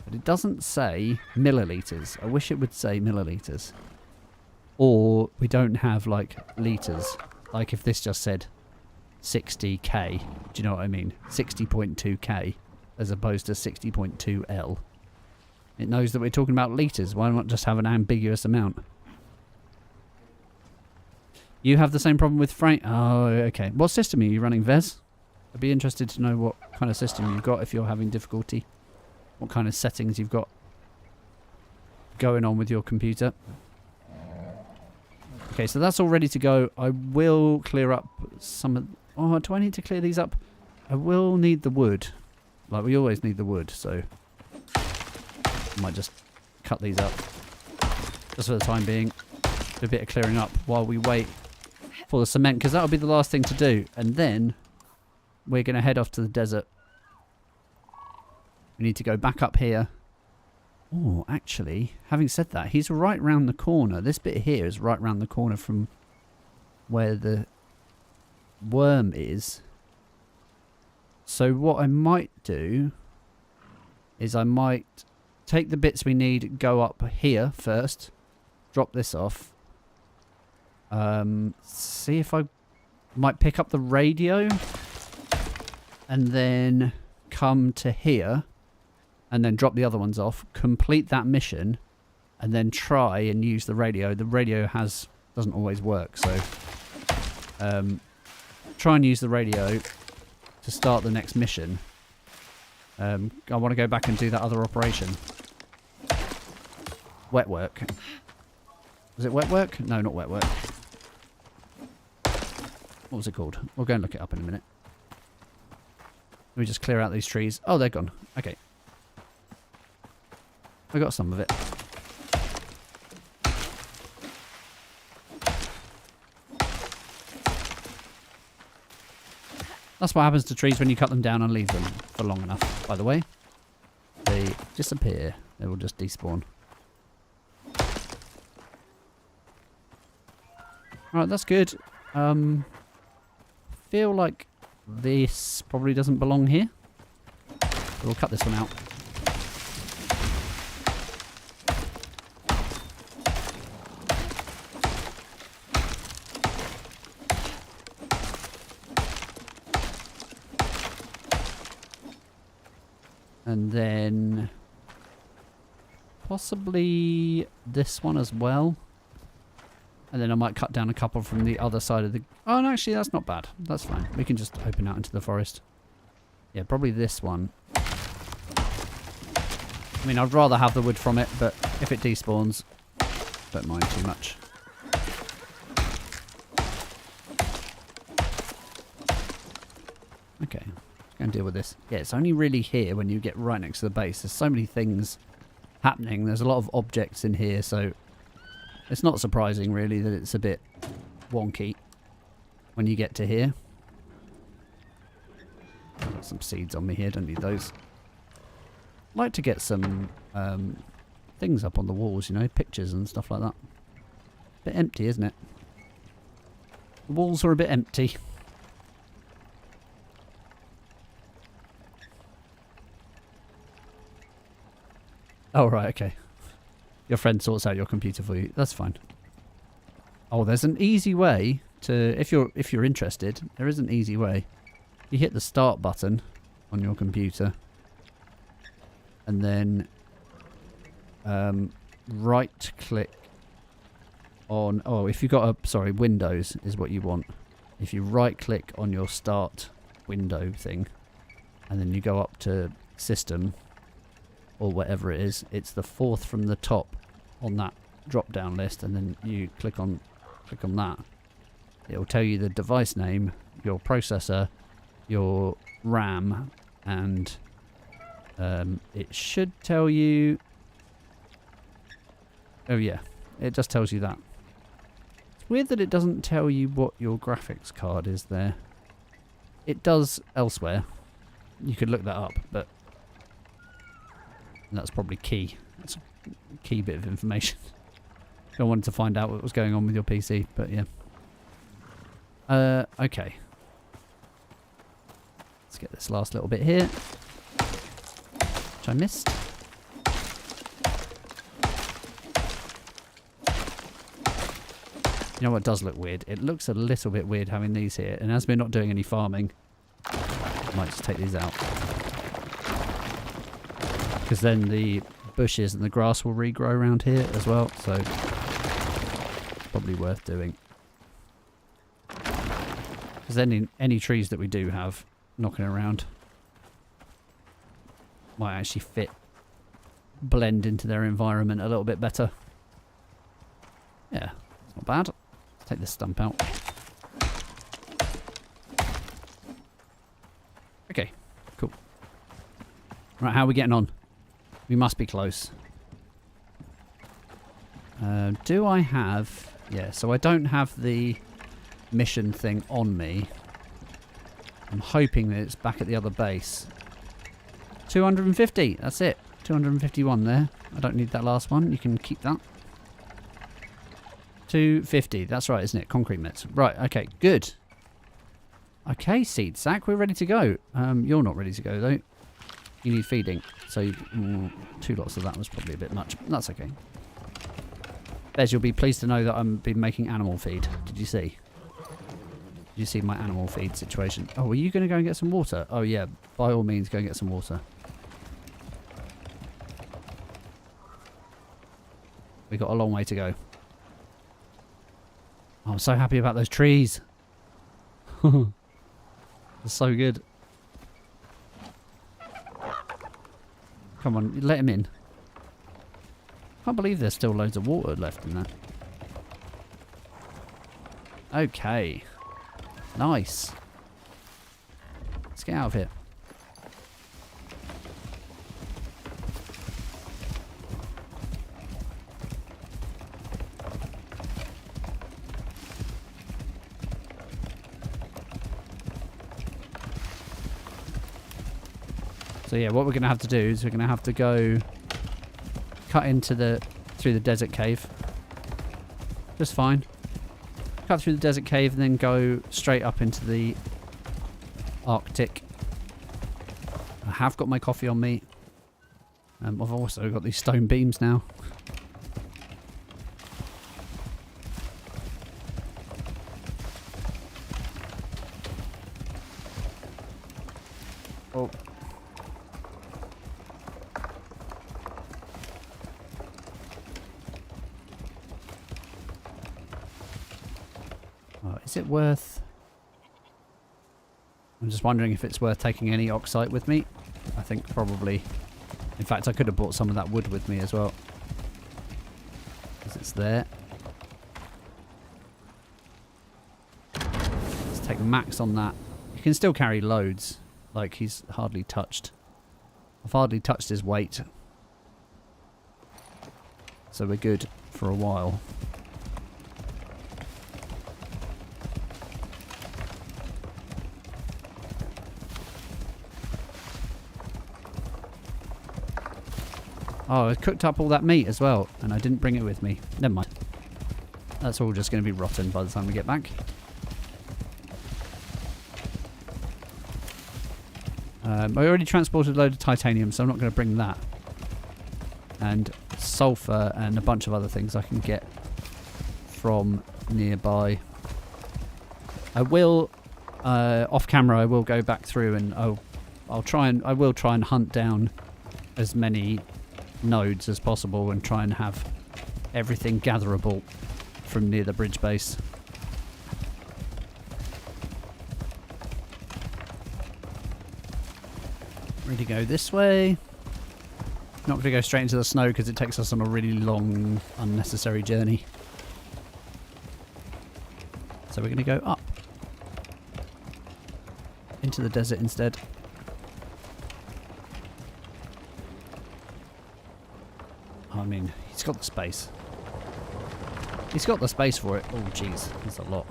but it doesn't say millilitres. I wish it would say millilitres. Or we don't have like litres. Like if this just said 60k. Do you know what I mean? 60.2k as opposed to 60.2 L. It knows that we're talking about litres. Why not just have an ambiguous amount? You have the same problem with Frank. Oh, okay. What system are you running, Vez? I'd be interested to know what kind of system you've got if you're having difficulty. What kind of settings you've got going on with your computer. Okay, so that's all ready to go. I will clear up some of... Oh, do I need to clear these up? I will need the wood. Like, we always need the wood, so... I might just cut these up. Just for the time being. Do a bit of clearing up while we wait for the cement, because that'll be the last thing to do. And then we're going to head off to the desert. We need to go back up here. Oh, actually, having said that, he's right round the corner. This bit here is right round the corner from where the worm is. So what I might do is I might take the bits we need, go up here first, drop this off. See if I might pick up the radio and then come to here and then drop the other ones off, complete that mission, and then try and use the radio. The radio doesn't always work, so try and use the radio to start the next mission. I want to go back and do that other operation. Wet work. Was it wet work? No, not wet work. What was it called? We'll go and look it up in a minute. Let me just clear out these trees. Oh, they're gone. Okay. I got some of it. That's what happens to trees when you cut them down and leave them for long enough, by the way. They disappear. They will just despawn. Alright, that's good. Feel like this probably doesn't belong here. So we'll cut this one out. And then possibly this one as well. And then I might cut down a couple from the other side of the... Oh, no, actually, that's not bad. That's fine. We can just open out into the forest. Yeah, probably this one. I mean, I'd rather have the wood from it, but if it despawns, don't mind too much. Okay, let's go and deal with this. Yeah, it's only really here when you get right next to the base. There's so many things happening. There's a lot of objects in here, so... It's not surprising, really, that it's a bit wonky when you get to here. I've got some seeds on me here, don't need those. I'd like to get some things up on the walls, you know, pictures and stuff like that. Bit empty, isn't it? The walls are a bit empty. Oh, right, okay. Your friend sorts out your computer for you. That's fine. Oh, there's an easy way to... If you're interested, there is an easy way. You hit the start button on your computer. And then... right-click on... Oh, if you've got a... Sorry, Windows is what you want. If you right-click on your start window thing, and then you go up to System... or whatever it is, it's the fourth from the top on that drop down list, and then you click on that. It'll tell you the device name, your processor, your RAM, and it should tell you... Oh yeah, it just tells you that. It's weird that it doesn't tell you what your graphics card is there. It does elsewhere. You could look that up, but that's probably key. That's a key bit of information. I wanted to find out what was going on with your PC, but yeah. Okay. Let's get this last little bit here, which I missed. You know what does look weird? It looks a little bit weird having these here, and as we're not doing any farming, I might just take these out. Because then the bushes and the grass will regrow around here as well, so probably worth doing. Because then any trees that we do have knocking around might actually blend into their environment a little bit better. Yeah, it's not bad. Let's take this stump out. Okay, cool. Right, how are we getting on? We must be close. Do I have... Yeah, so I don't have the mission thing on me. I'm hoping that it's back at the other base. 250, that's it. 251 there. I don't need that last one. You can keep that. 250, that's right, isn't it? Concrete mix. Right, okay, good. Okay, seed sack, we're ready to go. You're not ready to go though. You need feeding. So 2 lots of that was probably a bit much. That's okay. Bez, you'll be pleased to know that I've been making animal feed. Did you see? Did you see my animal feed situation? Oh, were you going to go and get some water? Oh yeah, by all means go and get some water. We've got a long way to go. Oh, I'm so happy about those trees. They're so good. Come on, let him in. Can't believe there's still loads of water left in there. Okay. Nice. Let's get out of here. So yeah, what we're going to have to do is we're going to have to go cut into through the desert cave. Just fine. Cut through the desert cave and then go straight up into the Arctic. I have got my coffee on me. I've also got these stone beams now. Oh. Is it worth... I'm just wondering if it's worth taking any oxide with me. I think probably. In fact, I could have brought some of that wood with me as well. Because it's there. Let's take max on that. You can still carry loads. Like, he's hardly touched. I've hardly touched his weight. So we're good for a while. Oh, I cooked up all that meat as well, and I didn't bring it with me. Never mind. That's all just going to be rotten by the time we get back. I already transported a load of titanium, so I'm not going to bring that. And sulfur and a bunch of other things I can get from nearby. I will, off camera, I will go back through and I will try and hunt down as many nodes as possible and try and have everything gatherable from near the bridge base. Ready to go this way. Not going to go straight into the snow because it takes us on a really long, unnecessary journey. So we're going to go up into to the desert instead. I mean, he's got the space. He's got the space for it. Oh, jeez. That's a lot.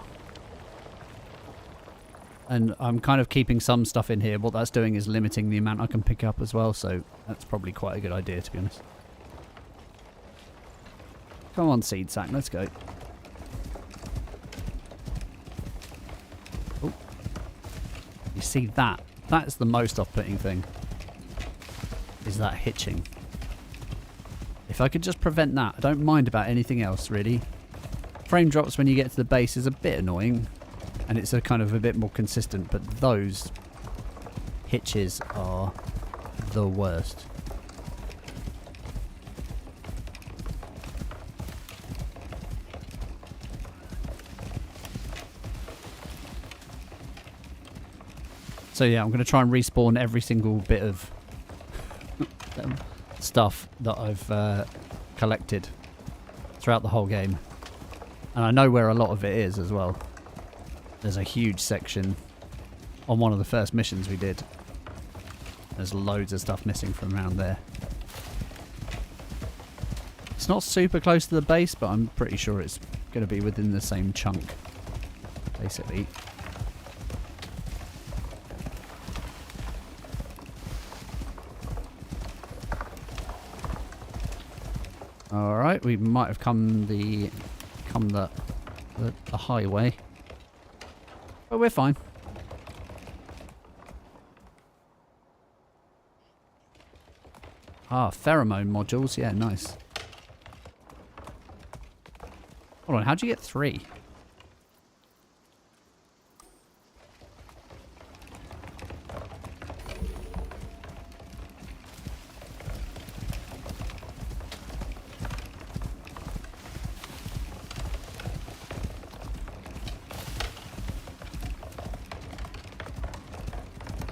And I'm kind of keeping some stuff in here. What that's doing is limiting the amount I can pick up as well, so that's probably quite a good idea, to be honest. Come on, seed sack. Let's go. Oh. You see that? That's the most off-putting thing. Is that hitching. If I could just prevent that, I don't mind about anything else, really. Frame drops when you get to the base is a bit annoying. And it's a kind of a bit more consistent, but those hitches are the worst. So yeah, I'm going to try and respawn every single bit of stuff that I've collected throughout the whole game. And I know where a lot of it is as well. There's a huge section on one of the first missions we did. There's loads of stuff missing from around there. It's not super close to the base, but I'm pretty sure it's going to be within the same chunk, basically. Alright, we might have come the highway. But we're fine. Ah, pheromone modules. Yeah, nice. Hold on, how'd you get 3?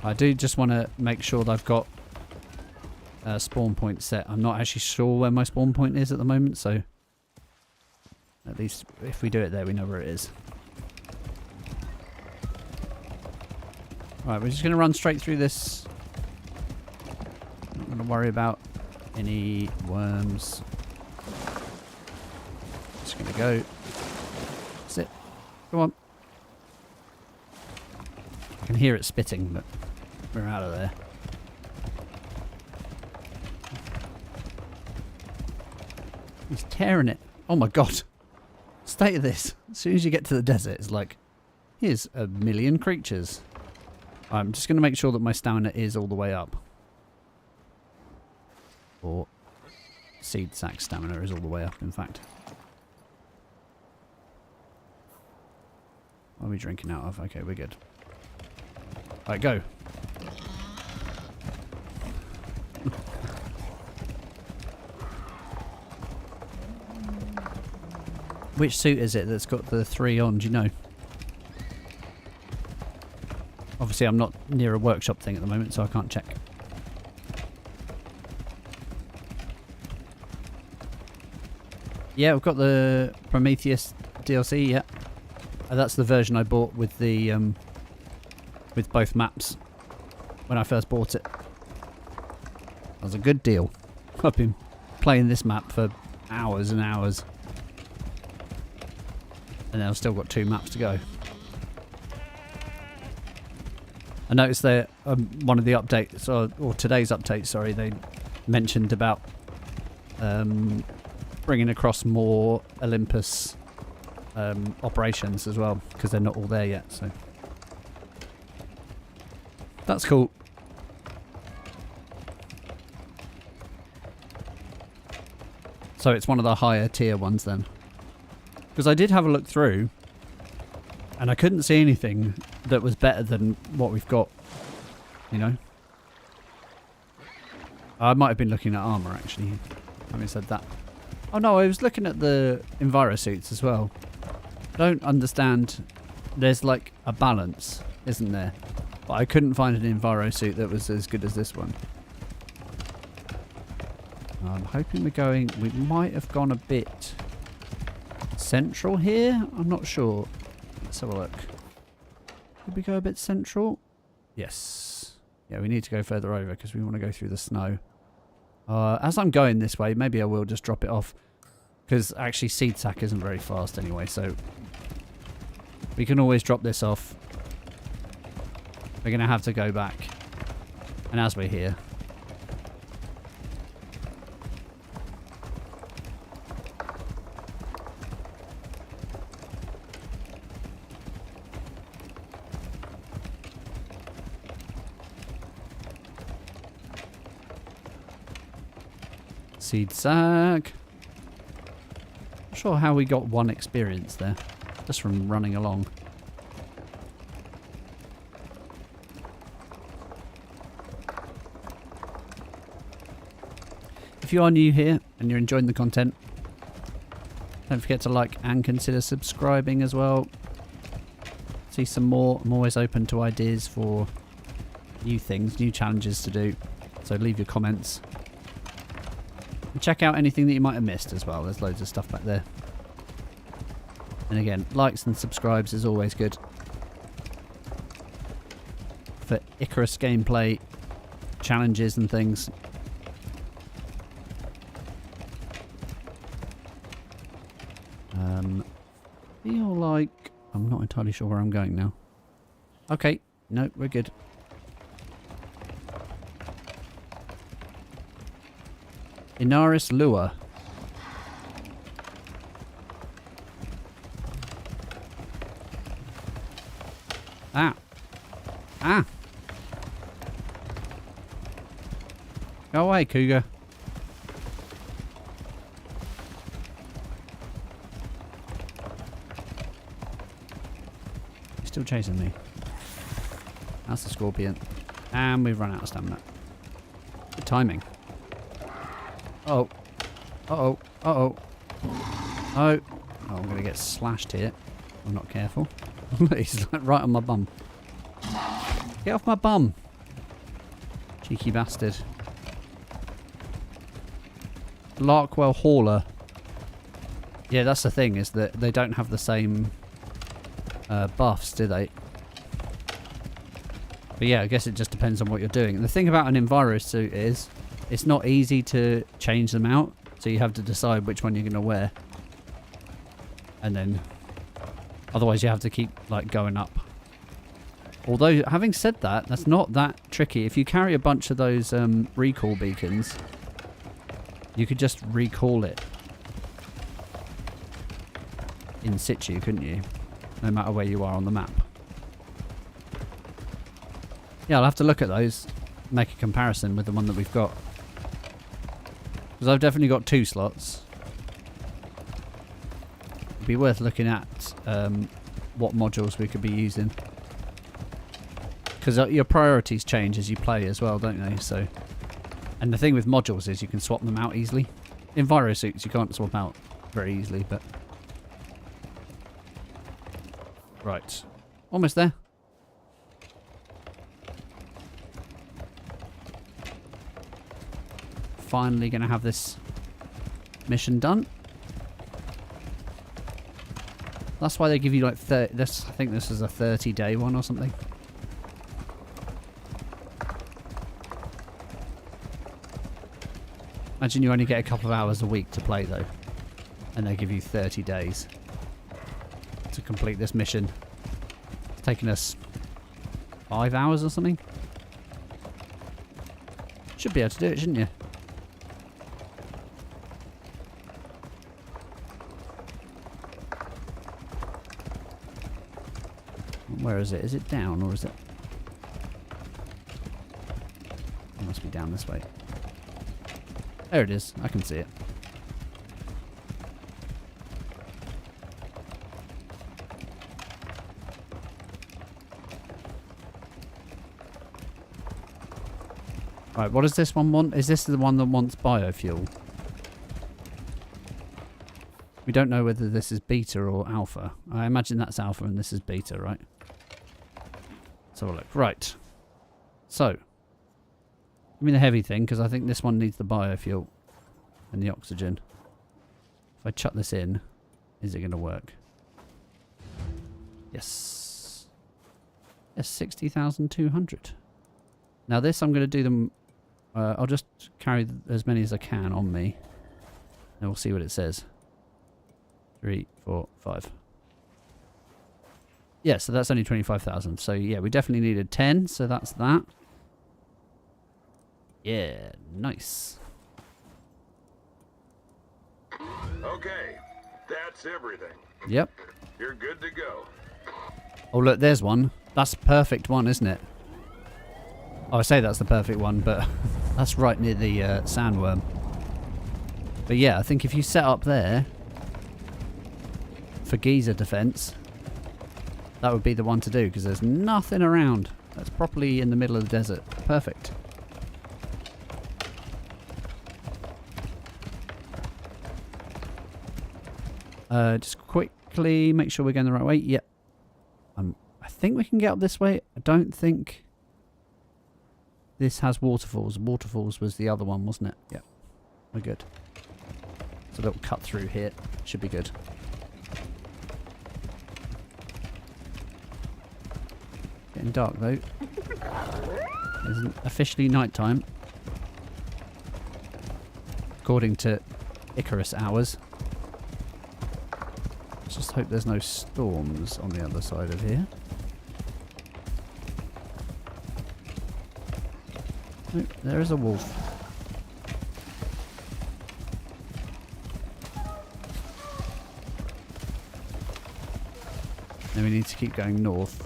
I do just want to make sure that I've got a spawn point set. I'm not actually sure where my spawn point is at the moment, so at least if we do it there, we know where it is. Alright, we're just going to run straight through this. Not going to worry about any worms. Just going to go. That's it. Come on. I can hear it spitting, but we're out of there. He's tearing it. Oh my god. State of this. As soon as you get to the desert, it's like, here's a million creatures. I'm just going to make sure that my stamina is all the way up. Or seed sack stamina is all the way up, in fact. What are we drinking out of? Okay, we're good. Alright, go. Which suit is it that's got the 3 on, do you know? Obviously I'm not near a workshop thing at the moment, so I can't check. Yeah, we've got the Prometheus DLC, yeah. That's the version I bought with the with both maps when I first bought it. That was a good deal. I've been playing this map for hours and hours. And then I've still got 2 maps to go. I noticed that one of the updates, or today's update, sorry, they mentioned about bringing across more Olympus operations as well, because they're not all there yet, so that's cool. So it's one of the higher tier ones then. Because I did have a look through, and I couldn't see anything that was better than what we've got, you know. I might have been looking at armour, actually, having said that. Oh no, I was looking at the Enviro suits as well. I don't understand, there's like a balance, isn't there? But I couldn't find an Enviro suit that was as good as this one. I'm hoping we might have gone a bit central here? I'm not sure. Let's have a look. Did we go a bit central? Yes. Yeah, we need to go further over because we want to go through the snow. As I'm going this way, maybe I will just drop it off. Because actually seed sack isn't very fast anyway, so we can always drop this off. We're going to have to go back. And as we're here, seed sack. Not sure how we got 1 experience there, just from running along. If you are new here and you're enjoying the content, don't forget to like and consider subscribing as well. See some more. I'm always open to ideas for new things, new challenges to do. So leave your comments. And check out anything that you might have missed as well. There's loads of stuff back there. And again, likes and subscribes is always good. For ICARUS gameplay challenges and things. Feel like I'm not entirely sure where I'm going now. Okay, no, we're good. Inaris lure. Ah. Ah. Go away, cougar. Still chasing me. That's the scorpion. And we've run out of stamina. Good timing. Uh-oh. Uh-oh. Uh-oh. Oh. Oh, I'm going to get slashed here. I'm not careful. He's like right on my bum. Get off my bum. Cheeky bastard. Larkwell Hauler. Yeah, that's the thing, is that they don't have the same buffs, do they? But yeah, I guess it just depends on what you're doing. And the thing about an Enviro suit is it's not easy to change them out, so you have to decide which one you're going to wear. And then otherwise you have to keep like going up. Although, having said that, that's not that tricky. If you carry a bunch of those recall beacons, you could just recall it in situ, couldn't you? No matter where you are on the map. Yeah, I'll have to look at those, make a comparison with the one that we've got. Because I've definitely got 2 slots. It'd be worth looking at what modules we could be using. Because your priorities change as you play as well, don't they? So, and the thing with modules is you can swap them out easily. In Enviro suits you can't swap out very easily, but... Right. Almost there. Finally going to have this mission done. That's why they give you like 30... I think this is a 30-day one or something. Imagine you only get a couple of hours a week to play though. And they give you 30 days to complete this mission. It's taken us 5 hours or something. Should be able to do it, shouldn't you? Where is it? Is it down or is it... It must be down this way. There it is. I can see it. Right, what does this one want? Is this the one that wants biofuel? We don't know whether this is beta or alpha. I imagine that's alpha and this is beta, right? Let's have a look. Right. So, give me the heavy thing, because I think this one needs the biofuel and the oxygen. If I chuck this in, is it going to work? Yes. Yes, 60,200. Now this, I'm going to do them... I'll just carry as many as I can on me. And we'll see what it says. 3, 4, 5. Yeah, so that's only 25,000. So yeah, we definitely needed 10, so that's that. Yeah, nice. Okay, that's everything. Yep. You're good to go. Oh look, there's one. That's the perfect one, isn't it? Oh, I say that's the perfect one, but that's right near the sandworm. But yeah, I think if you set up there for geyser defense, that would be the one to do, because there's nothing around. That's properly in the middle of the desert. Perfect. Just quickly make sure we're going the right way. Yep. I think we can get up this way. I don't think this has waterfalls. Waterfalls was the other one, wasn't it? Yep. We're good. It's a little cut through here. Should be good. Getting dark though. It isn't officially nighttime, according to ICARUS hours. Let's just hope there's no storms on the other side of here. Oh, there is a wolf. Then we need to keep going north.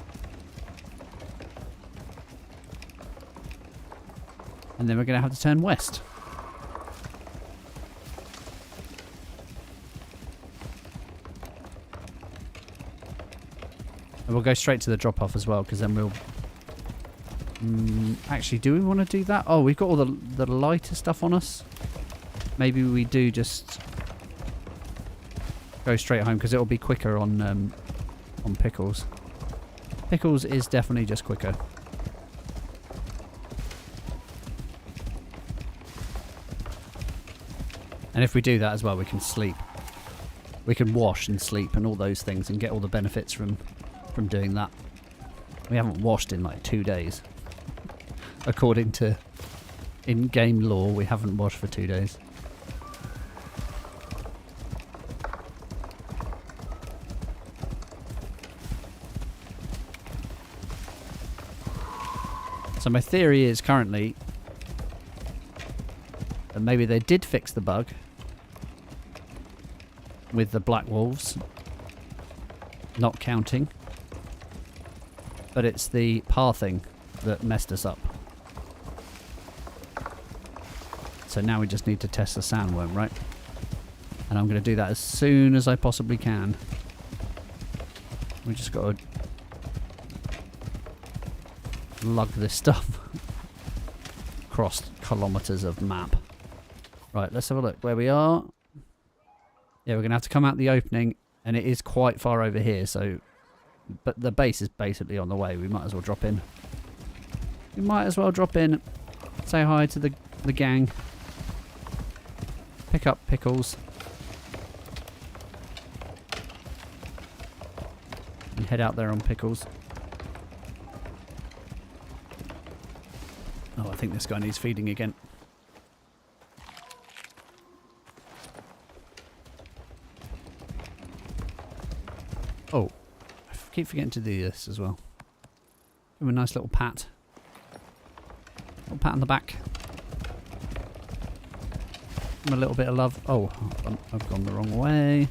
And then we're going to have to turn west. And we'll go straight to the drop-off as well, because then we'll... actually, do we want to do that? Oh, we've got all the lighter stuff on us. Maybe we do just go straight home, because it'll be quicker on Pickles. Pickles is definitely just quicker. And if we do that as well, we can sleep. We can wash and sleep and all those things and get all the benefits from doing that. We haven't washed in like 2 days. According to in-game law, we haven't washed for 2 days. So my theory is currently that maybe they did fix the bug with the black wolves not counting, but it's the pathing that messed us up. So now we just need to test the sandworm, right? And I'm going to do that as soon as I possibly can. We just got to lug this stuff across kilometers of map. Right, let's have a look where we are. Yeah, we're going to have to come out the opening, and it is quite far over here, so... But the base is basically on the way. We might as well drop in. We might as well drop in, say hi to the gang, pick up Pickles, and head out there on Pickles. Oh, I think this guy needs feeding again. Oh, I keep forgetting to do this as well. Give him a nice little pat. Little pat on the back. Give him a little bit of love. Oh, I've gone the wrong way.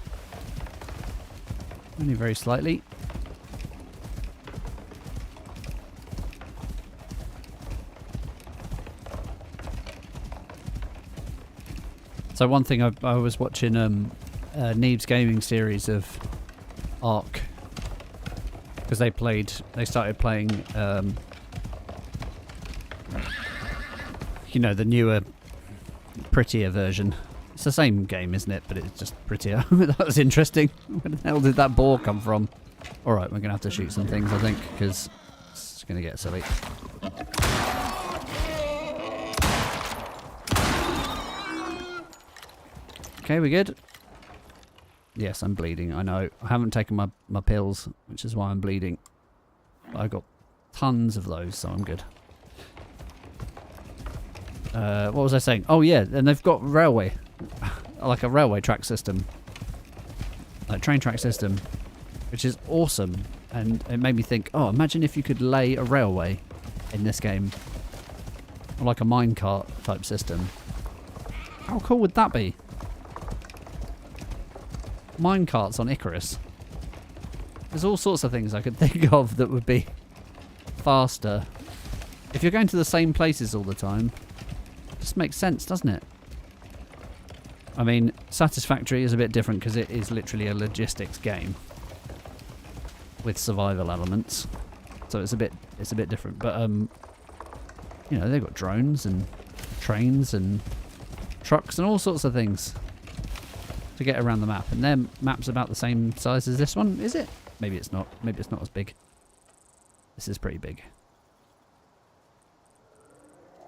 Only very slightly. So one thing I was watching Neeb's gaming series of Ark, because they started playing you know, the newer, prettier version. It's the same game, isn't it? But it's just prettier. That was interesting. Where the hell did that boar come from? Alright, we're gonna have to shoot some things, I think, because it's gonna get silly. Okay, we good? Yes, I'm bleeding, I know. I haven't taken my pills, which is why I'm bleeding. I got tons of those, so I'm good. What was I saying? Oh yeah, and they've got railway, like a railway track system, like train track system, which is awesome. And it made me think, oh, imagine if you could lay a railway in this game, or like a minecart type system. How cool would that be? Minecarts on Icarus. There's all sorts of things I could think of that would be faster. If you're going to the same places all the time, it just makes sense, doesn't it? I mean, Satisfactory is a bit different because it is literally a logistics game with survival elements, so it's a bit different. But you know, they've got drones and trains and trucks and all sorts of things to get around the map, and their map's about the same size as this one, is it? Maybe it's not. Maybe it's not as big. This is pretty big.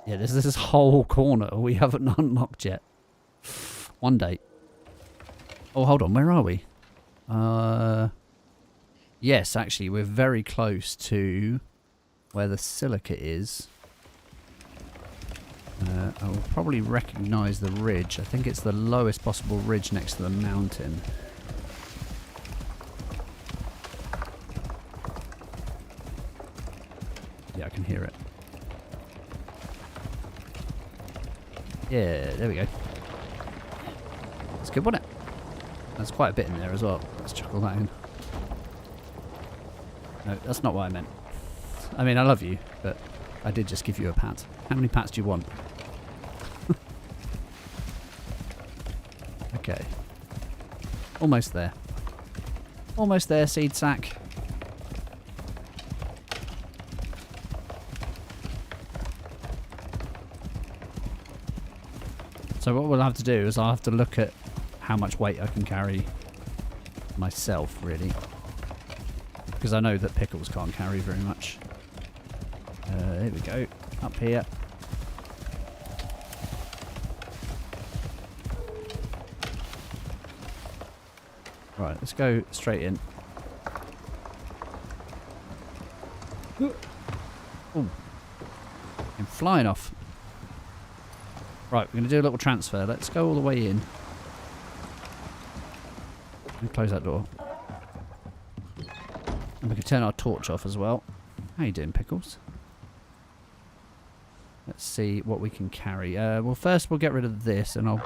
Yeah, there's this whole corner we haven't unlocked yet. One day. Oh, hold on. Where are we? Yes, actually, we're very close to where the silica is. I will probably recognise the ridge. I think it's the lowest possible ridge next to the mountain. Yeah, I can hear it. Yeah, there we go. That's good, wasn't it? There's quite a bit in there as well. Let's chuckle that in. No, that's not what I meant. I mean, I love you, but I did just give you a pat. How many pats do you want? Okay. Almost there. Almost there, seed sack. So what we'll have to do is I'll have to look at how much weight I can carry myself, really. Because I know that Pickles can't carry very much. There we go. Up here. Right, let's go straight in. Ooh. I'm flying off. Right, we're going to do a little transfer. Let's go all the way in. And close that door. And we can turn our torch off as well. How you doing, Pickles? Let's see what we can carry. Well, first we'll get rid of this, and I'll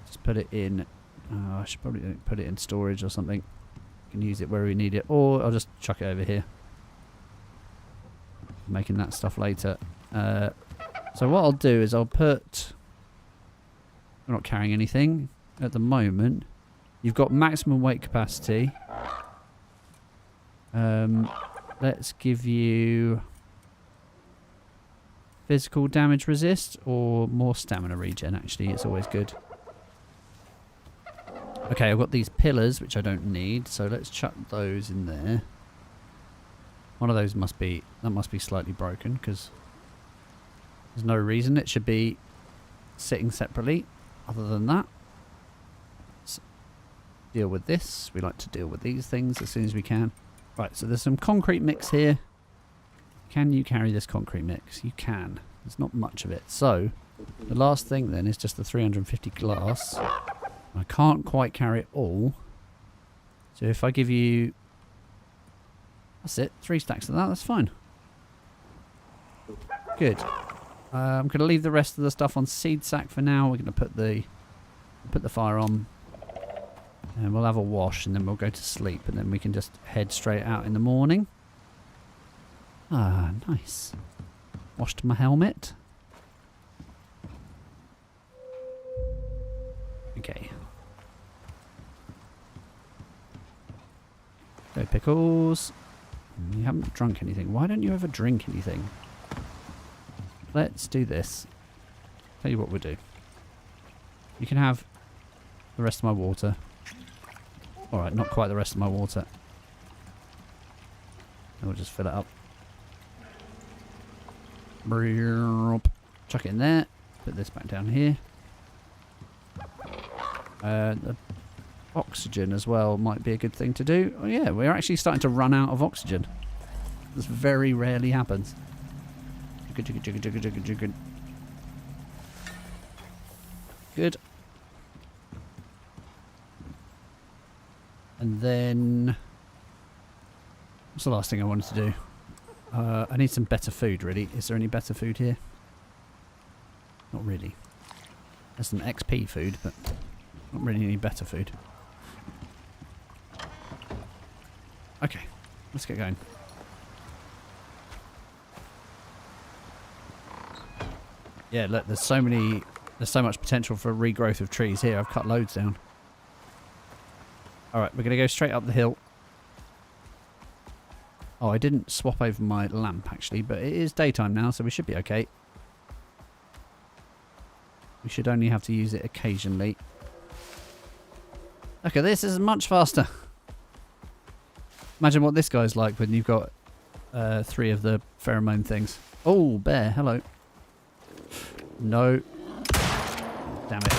just put it in. I should probably put it in storage or something. We can use it where we need it, or I'll just chuck it over here. Making that stuff later. So what I'll do is I'll put... We're not carrying anything at the moment. You've got maximum weight capacity. Let's give you physical damage resist or more stamina regen. Actually, it's always good. Okay, I've got these pillars which I don't need, so let's chuck those in there. One of those must be slightly broken because there's no reason it should be sitting separately. Other than that, let's deal with this. We like to deal with these things as soon as we can. Right, so there's some concrete mix here. Can you carry this concrete mix? You can. There's not much of it. So the last thing then is just the 350 glass. I can't quite carry it all. So if I give you... That's it. 3 stacks of that. That's fine. Good. I'm going to leave the rest of the stuff on seed sack for now. We're going to put the fire on. And we'll have a wash and then we'll go to sleep. And then we can just head straight out in the morning. Ah, nice. Washed my helmet. Okay. Go Pickles. You haven't drunk anything. Why don't you ever drink anything? Let's do this. Tell you what we'll do. You can have the rest of my water. Alright, not quite the rest of my water. And we'll just fill it up. Chuck it in there. Put this back down here. The oxygen as well might be a good thing to do. Oh yeah, we're actually starting to run out of oxygen. This very rarely happens. Jigga, jigga, jigga, jigga, jigga, jigga. Good. And then... what's the last thing I wanted to do? I need some better food, really. Is there any better food here? Not really. There's some XP food, but not really any better food. Okay, let's get going. Yeah, look, there's so much potential for regrowth of trees here. I've cut loads down. Alright, we're going to go straight up the hill. Oh, I didn't swap over my lamp, actually, but it is daytime now, so we should be okay. We should only have to use it occasionally. Look at this, this is much faster. Imagine what this guy's like when you've got 3 of the pheromone things. Oh, bear, hello. No. Damn it.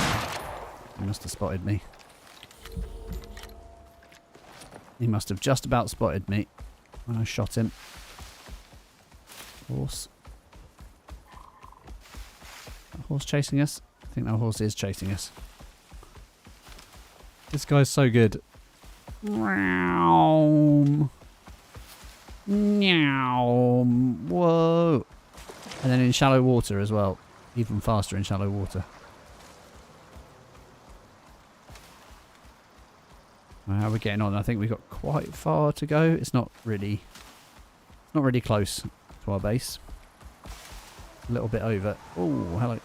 He must have spotted me. He must have just about spotted me when I shot him. Horse. That horse chasing us? I think that horse is chasing us. This guy's so good. Meow. Meow. Whoa. And then in shallow water as well. Even faster in shallow water. Well, how are we getting on? I think we've got quite far to go. It's not really close to our base. A little bit over. Oh, hello.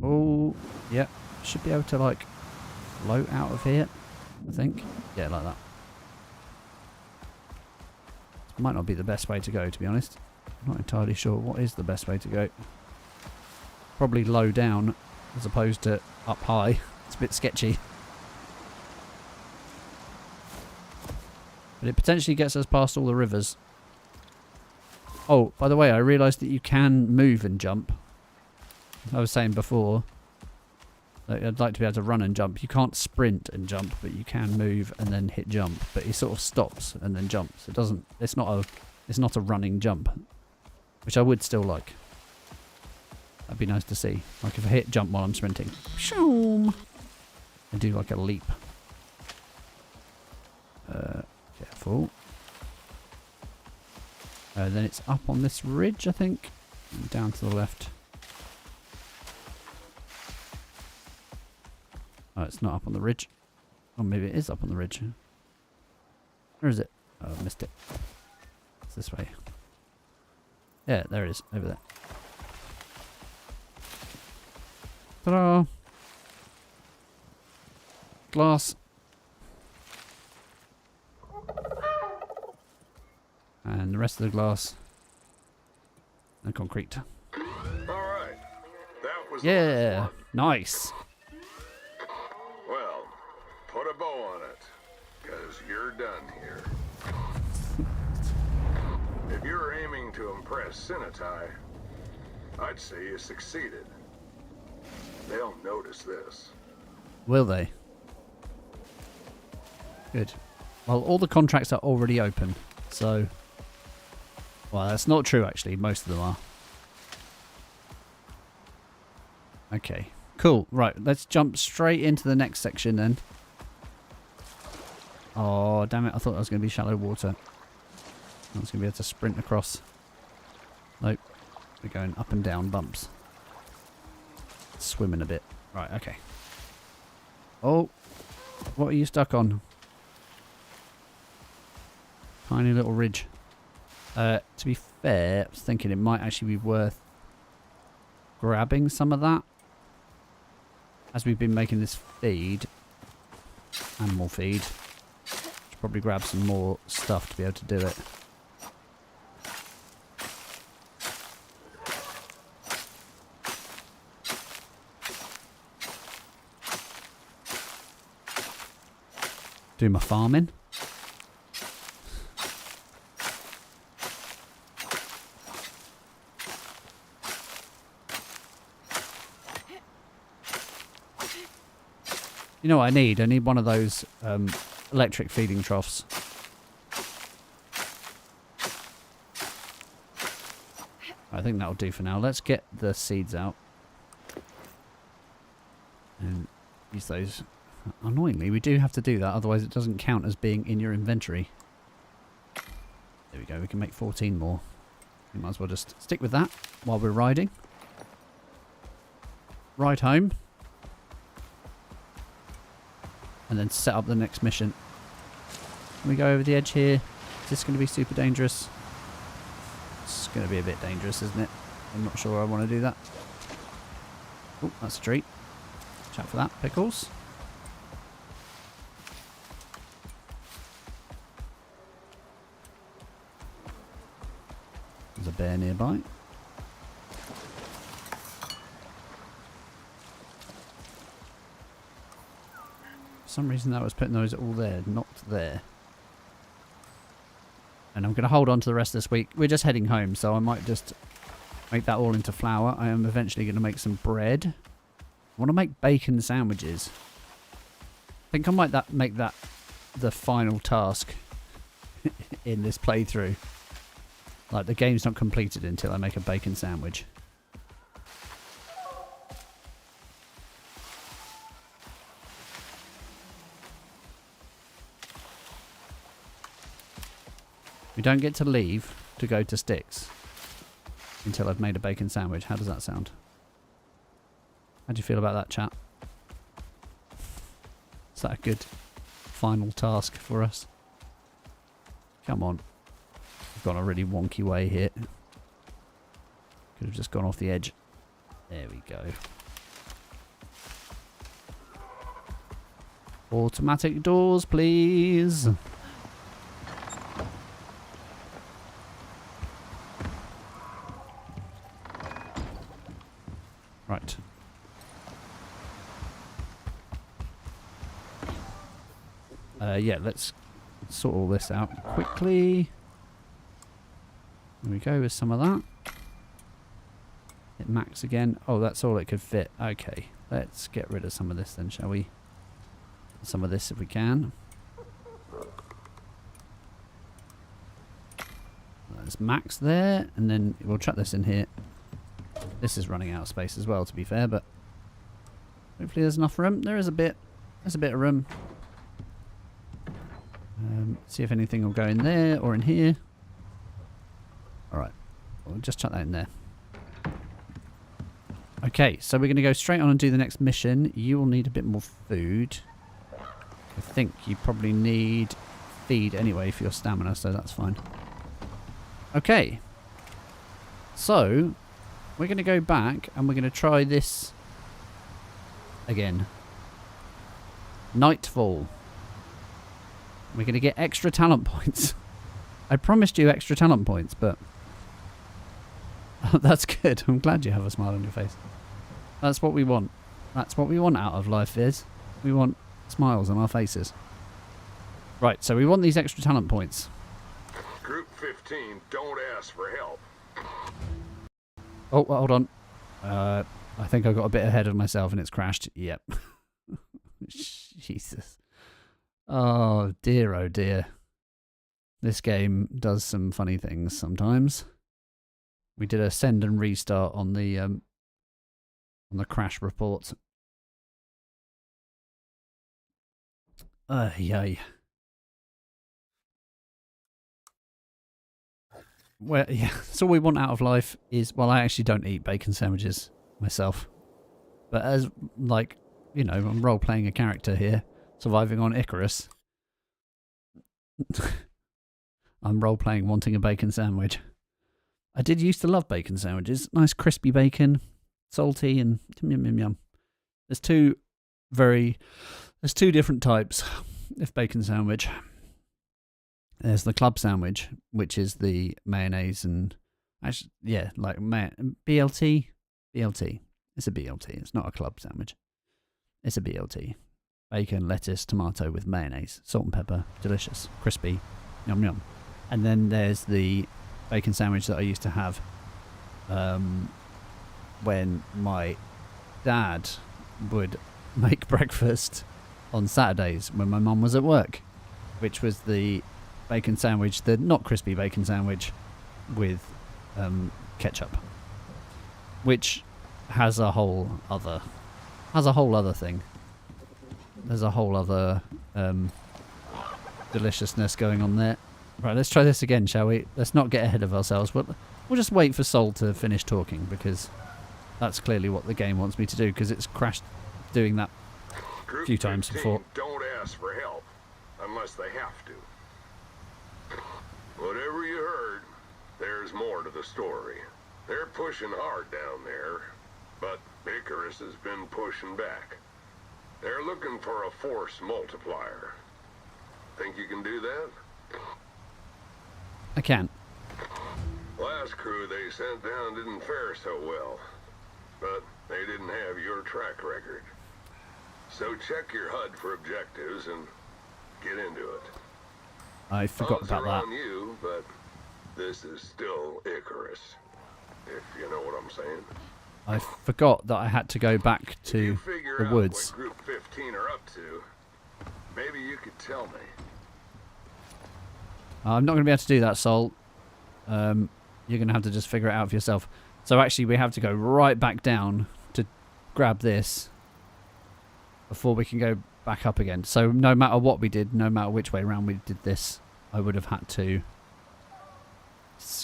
Oh, yeah. Should be able to, like, float out of here, I think. Yeah, like that. This might not be the best way to go, to be honest. I'm not entirely sure what is the best way to go. Probably low down as opposed to up high. It's a bit sketchy. But it potentially gets us past all the rivers. Oh, by the way, I realised that you can move and jump. I was saying before that I'd like to be able to run and jump. You can't sprint and jump, but you can move and then hit jump. But he sort of stops and then jumps. It doesn't. It's not a running jump, which I would still like. That'd be nice to see. Like if I hit jump while I'm sprinting, and do like a leap. Careful. Then it's up on this ridge, I think, and down to the left. Oh, it's not up on the ridge. Oh, maybe it is up on the ridge. Where is it? Oh, I missed it. It's this way. Yeah, there it is. Over there. Ta-da! Glass. And the rest of the glass. And concrete. Alright. That was Yeah! Nice! Well, put a bow on it, because you're done here. If you're aiming to impress Sinatai, I'd say you succeeded. They'll notice this. Will they? Good. Well, all the contracts are already open, so... Well, that's not true, actually. Most of them are. Okay. Cool. Right, let's jump straight into the next section, then. Oh, damn it. I thought that was going to be shallow water. I was going to be able to sprint across. Nope. We're going up and down bumps. Swimming a bit. Right, okay. Oh, what are you stuck on? Tiny little ridge. To be fair, I was thinking it might actually be worth grabbing some of that. As we've been making this feed, animal feed, should probably grab some more stuff to be able to do it. Do my farming. You know what I need? I need one of those electric feeding troughs. I think that'll do for now. Let's get the seeds out. And use those. Annoyingly, we do have to do that, otherwise it doesn't count as being in your inventory. There we go, we can make 14 more. We might as well just stick with that while we're riding. Ride home. And then set up the next mission. Can we go over the edge here? Is this going to be super dangerous? It's going to be a bit dangerous, isn't it? I'm not sure I want to do that. Oh, that's a treat. Chat for that. Pickles. There's a bear nearby. For some reason that was putting those all there, not there. And I'm going to hold on to the rest of this week. We're just heading home, so I might just make that all into flour. I am eventually going to make some bread. I want to make bacon sandwiches. I think I might make that the final task in this playthrough. Like, the game's not completed until I make a bacon sandwich. We don't get to leave to go to Sticks until I've made a bacon sandwich. How does that sound? How do you feel about that, chat? Is that a good final task for us? Come on. We've gone a really wonky way here. Could have just gone off the edge. There we go. Automatic doors, please. Right. Yeah, let's sort all this out quickly. There we go with some of that. Hit max again. Oh, that's all it could fit. Okay, let's get rid of some of this then, shall we? Some of this if we can. There's max there, and then we'll chuck this in here. This is running out of space as well, to be fair, but hopefully there's enough room. There is a bit. There's a bit of room. See if anything will go in there or in here. Alright, we'll just chuck that in there. Okay, so we're going to go straight on and do the next mission. You will need a bit more food. I think you probably need feed anyway for your stamina, so that's fine. Okay. So, we're going to go back and we're going to try this again. Nightfall. We're going to get extra talent points. I promised you extra talent points, but that's good. I'm glad you have a smile on your face. That's what we want. That's what we want out of life, is we want smiles on our faces. Right, so we want these extra talent points. Group 15, don't ask for help. Oh, hold on. I think I got a bit ahead of myself and it's crashed. Yep. Jesus. Oh dear. This game does some funny things sometimes. We did a send and restart on the crash report. Yay. Well, yeah, that's all we want out of life is, well, I actually don't eat bacon sandwiches myself. But as, like, you know, I'm role-playing a character here, surviving on Icarus. I'm role-playing wanting a bacon sandwich. I did used to love bacon sandwiches. Nice crispy bacon, salty, and yum yum yum. There's two different types of bacon sandwich. There's the club sandwich, which is the mayonnaise and actually, yeah, like BLT. BLT. It's a BLT. It's not a club sandwich. It's a BLT. Bacon, lettuce, tomato with mayonnaise, salt and pepper, delicious, crispy, yum yum. And then there's the bacon sandwich that I used to have when my dad would make breakfast on Saturdays when my mum was at work, which was the bacon sandwich, the not crispy bacon sandwich with ketchup, which has a whole other thing. There's a whole other deliciousness going on there. Right, let's try this again, shall we? Let's not get ahead of ourselves. We'll just wait for Sol to finish talking, because that's clearly what the game wants me to do, because it's crashed doing that a few times before. Don't ask for help unless they have to. Whatever you heard, there's more to the story. They're pushing hard down there, but ICARUS has been pushing back. They're looking for a force multiplier. Think you can do that? I can. Last crew they sent down didn't fare so well, but they didn't have your track record. So check your HUD for objectives and get into it. I forgot about that. On you, but this is still ICARUS, if you know what I'm saying. I forgot that I had to go back to the woods. What Group 15 are up to, maybe you could tell me. I'm not going to be able to do that, Sol. You're going to have to just figure it out for yourself. So actually we have to go right back down to grab this before we can go back up again. So no matter what we did, no matter which way around we did this, I would have had to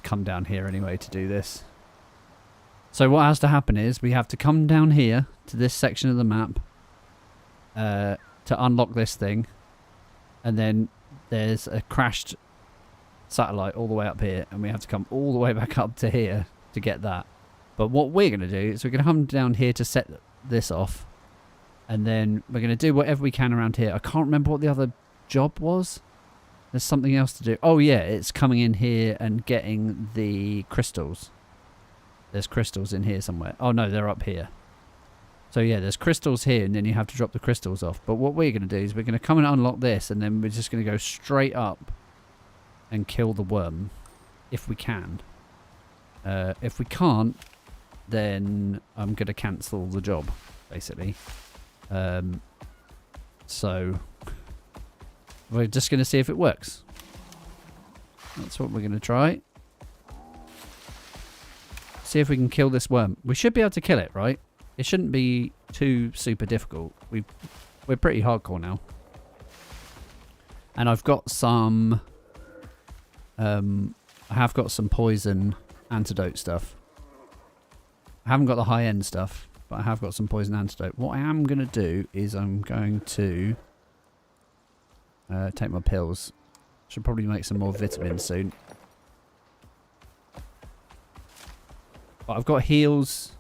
come down here anyway to do this. So what has to happen is we have to come down here to this section of the map to unlock this thing, and then there's a crashed satellite all the way up here, and we have to come all the way back up to here to get that. But what we're going to do is we're going to come down here to set this off, and then we're going to do whatever we can around here. I can't remember what the other job was. There's something else to do. Oh yeah, it's coming in here and getting the crystals. There's crystals in here somewhere. Oh no, they're up here. So yeah, there's crystals here, and then you have to drop the crystals off. But what we're going to do is we're going to come and unlock this, and then we're just going to go straight up and kill the worm, if we can. If we can't, then I'm going to cancel the job, basically. So we're just going to see if it works. That's what we're going to try. See if we can kill this worm. We should be able to kill it, right? It shouldn't be too super difficult. We're pretty hardcore now. And I've got some... I have got some poison antidote stuff. I haven't got the high-end stuff, but I have got some poison antidote. What I am going to do is I'm going to take my pills. Should probably make some more vitamins soon. But I've got heals,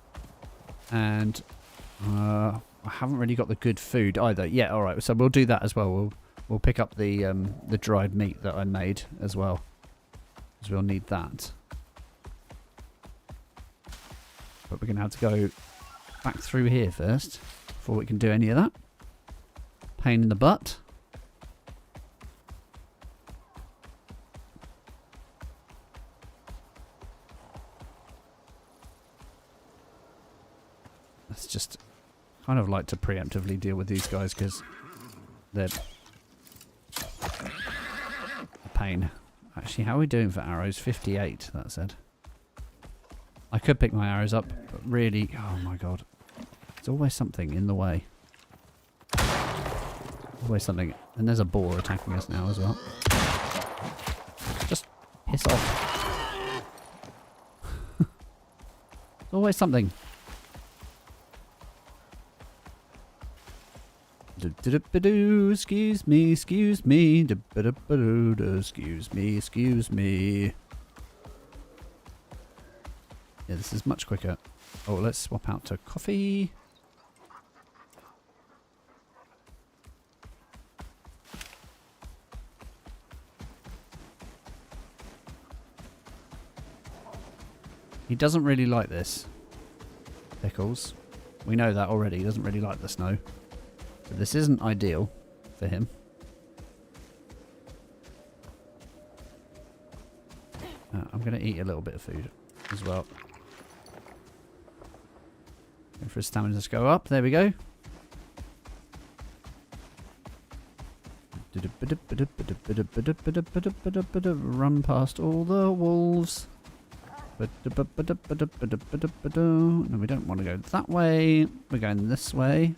and I haven't really got the good food either. Yeah, all right. So we'll do that as well. We'll pick up the dried meat that I made as well, because we'll need that. But we're going to have to go back through here first before we can do any of that. Pain in the butt. Let's just kind of like to preemptively deal with these guys because they're a pain. Actually, how are we doing for arrows? 58, that said. I could pick my arrows up, but really, oh my god. There's always something in the way. Always something. And there's a boar attacking us now as well. Just piss off. There's always something. Excuse me, excuse me. Excuse me, excuse me. Yeah, this is much quicker. Oh, let's swap out to coffee. He doesn't really like this. Pickles. We know that already. He doesn't really like the snow. So this isn't ideal for him. I'm going to eat a little bit of food as well. Wait for his stamina to go up. There we go. Run past all the wolves. No, we don't want to go that way. We're going this way.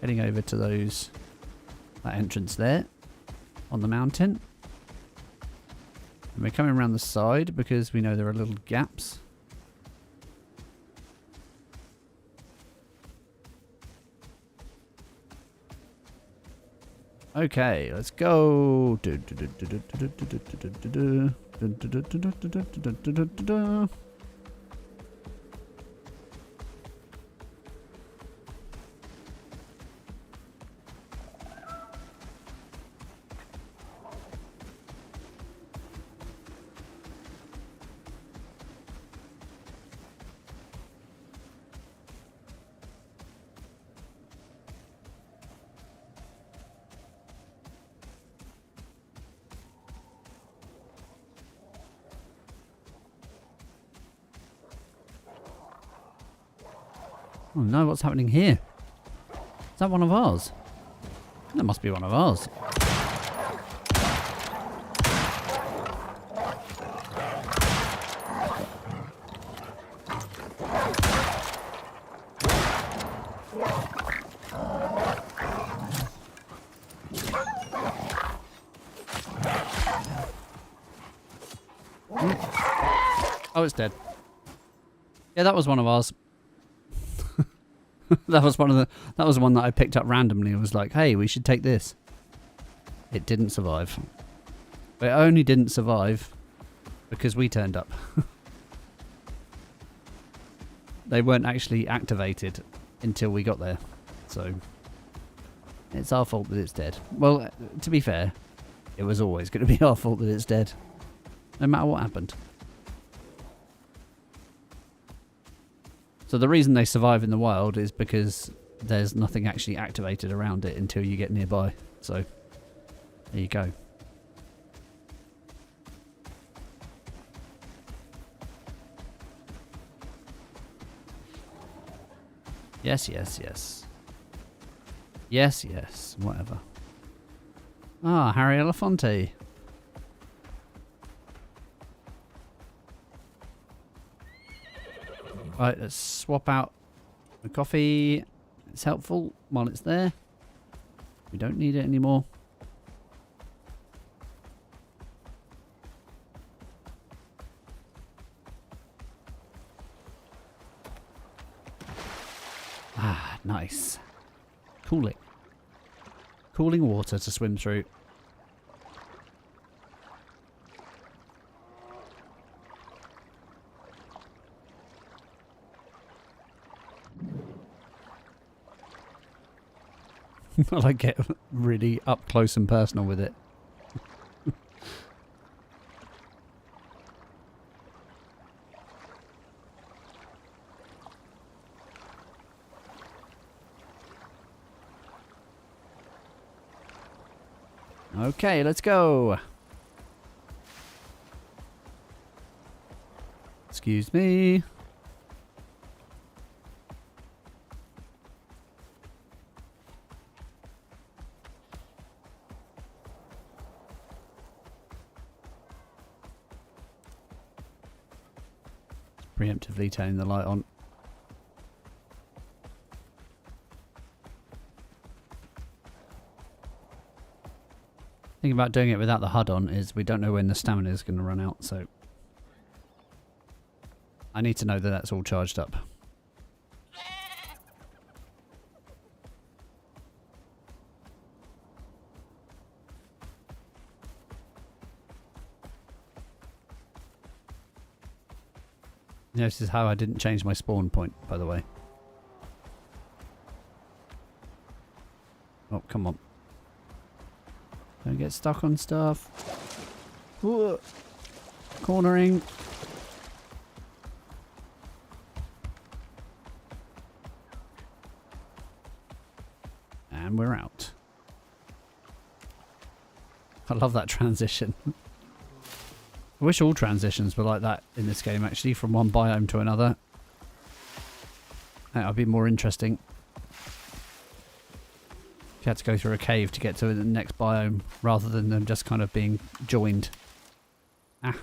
Heading over to that entrance there on the mountain. And we're coming around the side because we know there are little gaps. Okay, let's go. Oh no, what's happening here? Is that one of ours? That must be one of ours. Oh, it's dead. Yeah, that was one of ours. That was one that I picked up randomly and was like, hey, we should take this. It didn't survive. But it only didn't survive because we turned up. They weren't actually activated until we got there. So it's our fault that it's dead. Well, to be fair, it was always going to be our fault that it's dead. No matter what happened. So the reason they survive in the wild is because there's nothing actually activated around it until you get nearby. So there you go. Yes, yes, yes. Yes, yes, whatever. Ah, Harry Elefante. Right, let's swap out the coffee. It's helpful while it's there. We don't need it anymore. Ah, nice. Cooling. Cooling water to swim through. I like get really up close and personal with it. Okay, let's go. Excuse me. Preemptively turning the light on. Thing about doing it without the HUD on is we don't know when the stamina is going to run out, so I need to know that that's all charged up. This is how I didn't change my spawn point, by the way. Oh, come on. Don't get stuck on stuff. Whoa. Cornering. And we're out. I love that transition. I wish all transitions were like that in this game, actually, from one biome to another. That would be more interesting. You had to go through a cave to get to the next biome rather than them just kind of being joined. Ah.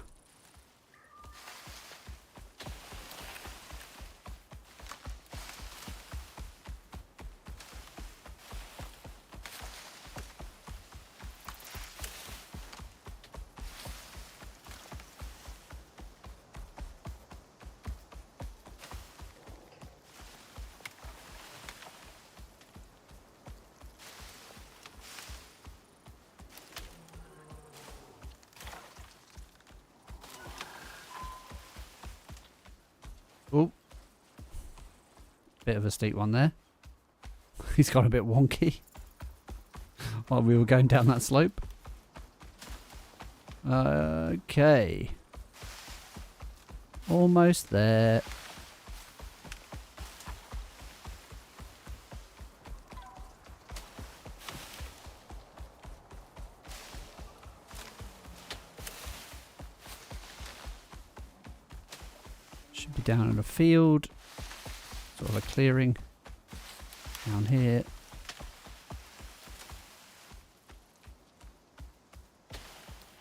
Oh, bit of a steep one there. He's got a bit wonky while we were going down that slope. Okay. Almost there. Should be down in a field, sort of a clearing down here.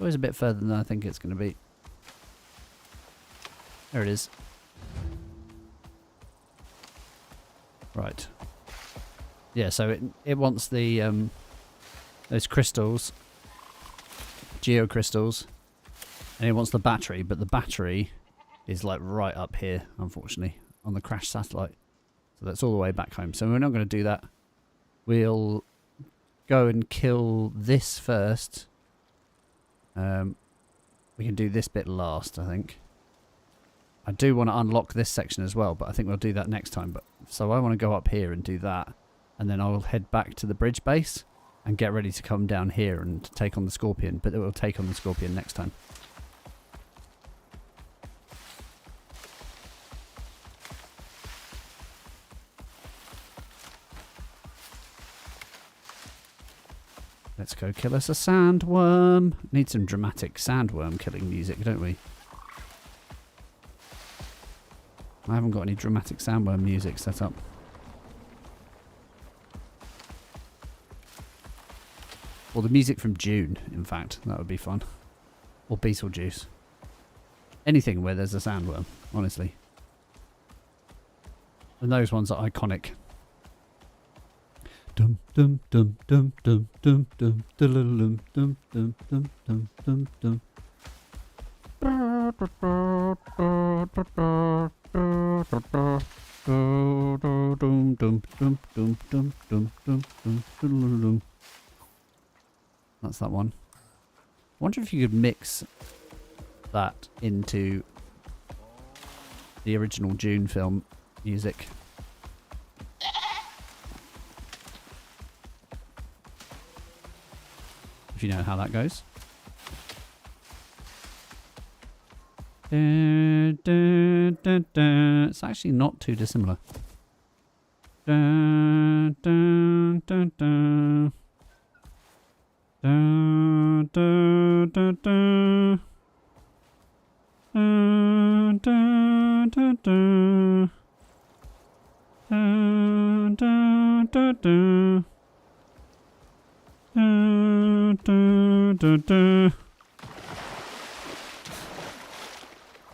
Always a bit further than I think it's going to be. There it is. Right. Yeah, so it wants the those crystals, geocrystals, and it wants the battery, but the battery is like right up here, unfortunately, on the crash satellite. So that's all the way back home. So we're not going to do that. We'll go and kill this first. We can do this bit last, I think. I do want to unlock this section as well, but I think we'll do that next time. But so I want to go up here and do that, and then I'll head back to the bridge base and get ready to come down here and take on the scorpion. But we'll take on the scorpion next time. Let's go kill us a sandworm. Need some dramatic sandworm killing music, don't we? I haven't got any dramatic sandworm music set up. Or the music from June, in fact. That would be fun. Or Beetlejuice. Anything where there's a sandworm, honestly. And those ones are iconic. Dum dum dum dum dum dum dum dum dum dum dum dum dum dum. That's that one. I wonder if you could mix that into the original June film music. If you know how that goes. Dun, dun, dun, dun. It's actually not too dissimilar. Dun, dun, dun, dun. Dun, dun, dun, dun. Dun, dun, dun, dun. Dun, dun, dun, dun. Dun, dun, dun, dun.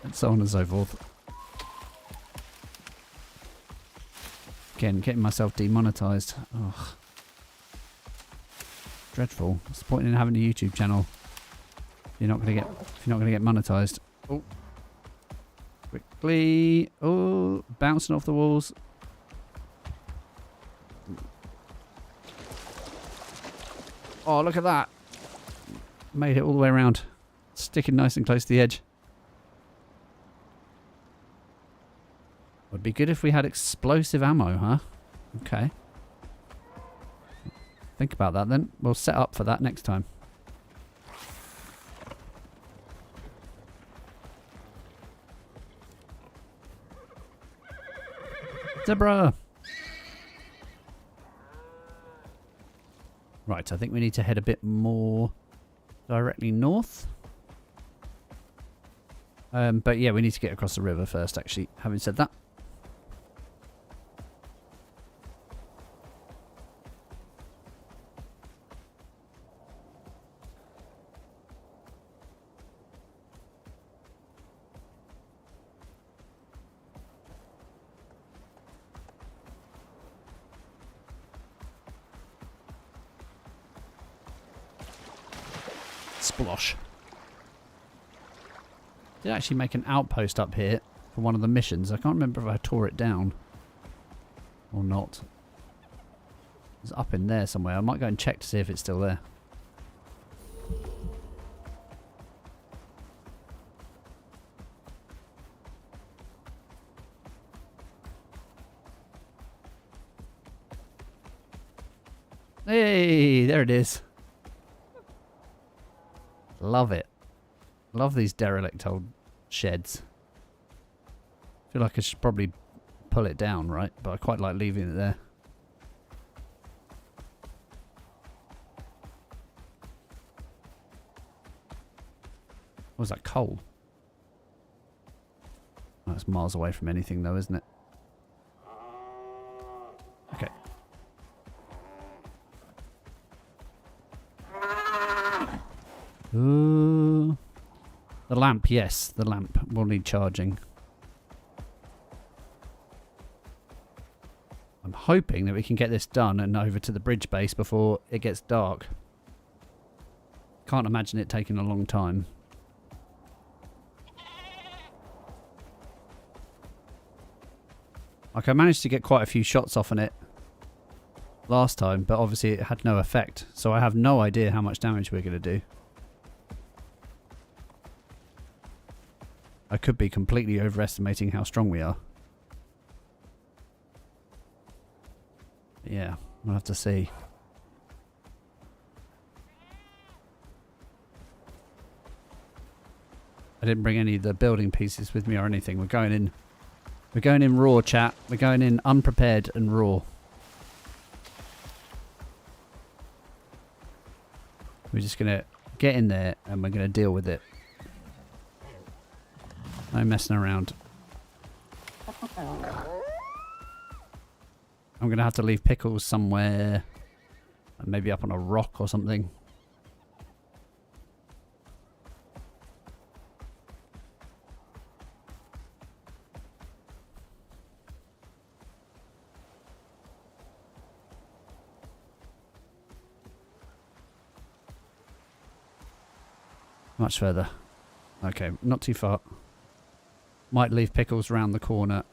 And so on and so forth. Again, getting myself demonetized. Ugh. Dreadful. What's the point in having a YouTube channel? If you're not gonna get monetized. Oh. Quickly. Oh, bouncing off the walls. Oh, look at that. Made it all the way around. Sticking nice and close to the edge. Would be good if we had explosive ammo, huh? Okay. Think about that then. We'll set up for that next time. Zebra! Right, I think we need to head a bit more directly north. But yeah, we need to get across the river first, actually, having said that. Splosh. Did actually make an outpost up here for one of the missions. I can't remember if I tore it down or not. It's up in there somewhere. I might go and check to see if it's still there. Hey, there it is. Love it. Love these derelict old sheds. Feel like I should probably pull it down, right? But I quite like leaving it there. What was that, coal? Oh, that's miles away from anything though, isn't it? Okay. Ooh. The lamp, yes, the lamp will need charging. I'm hoping that we can get this done and over to the bridge base before it gets dark. Can't imagine it taking a long time. Like, I managed to get quite a few shots off on it last time, but obviously it had no effect, so I have no idea how much damage we're going to do. I could be completely overestimating how strong we are. Yeah, we'll have to see. I didn't bring any of the building pieces with me or anything. We're going in raw, chat. We're going in unprepared and raw. We're just going to get in there and we're going to deal with it. No messing around. I'm going to have to leave Pickles somewhere. Maybe up on a rock or something. Much further. Okay, not too far. Might leave Pickles round the corner.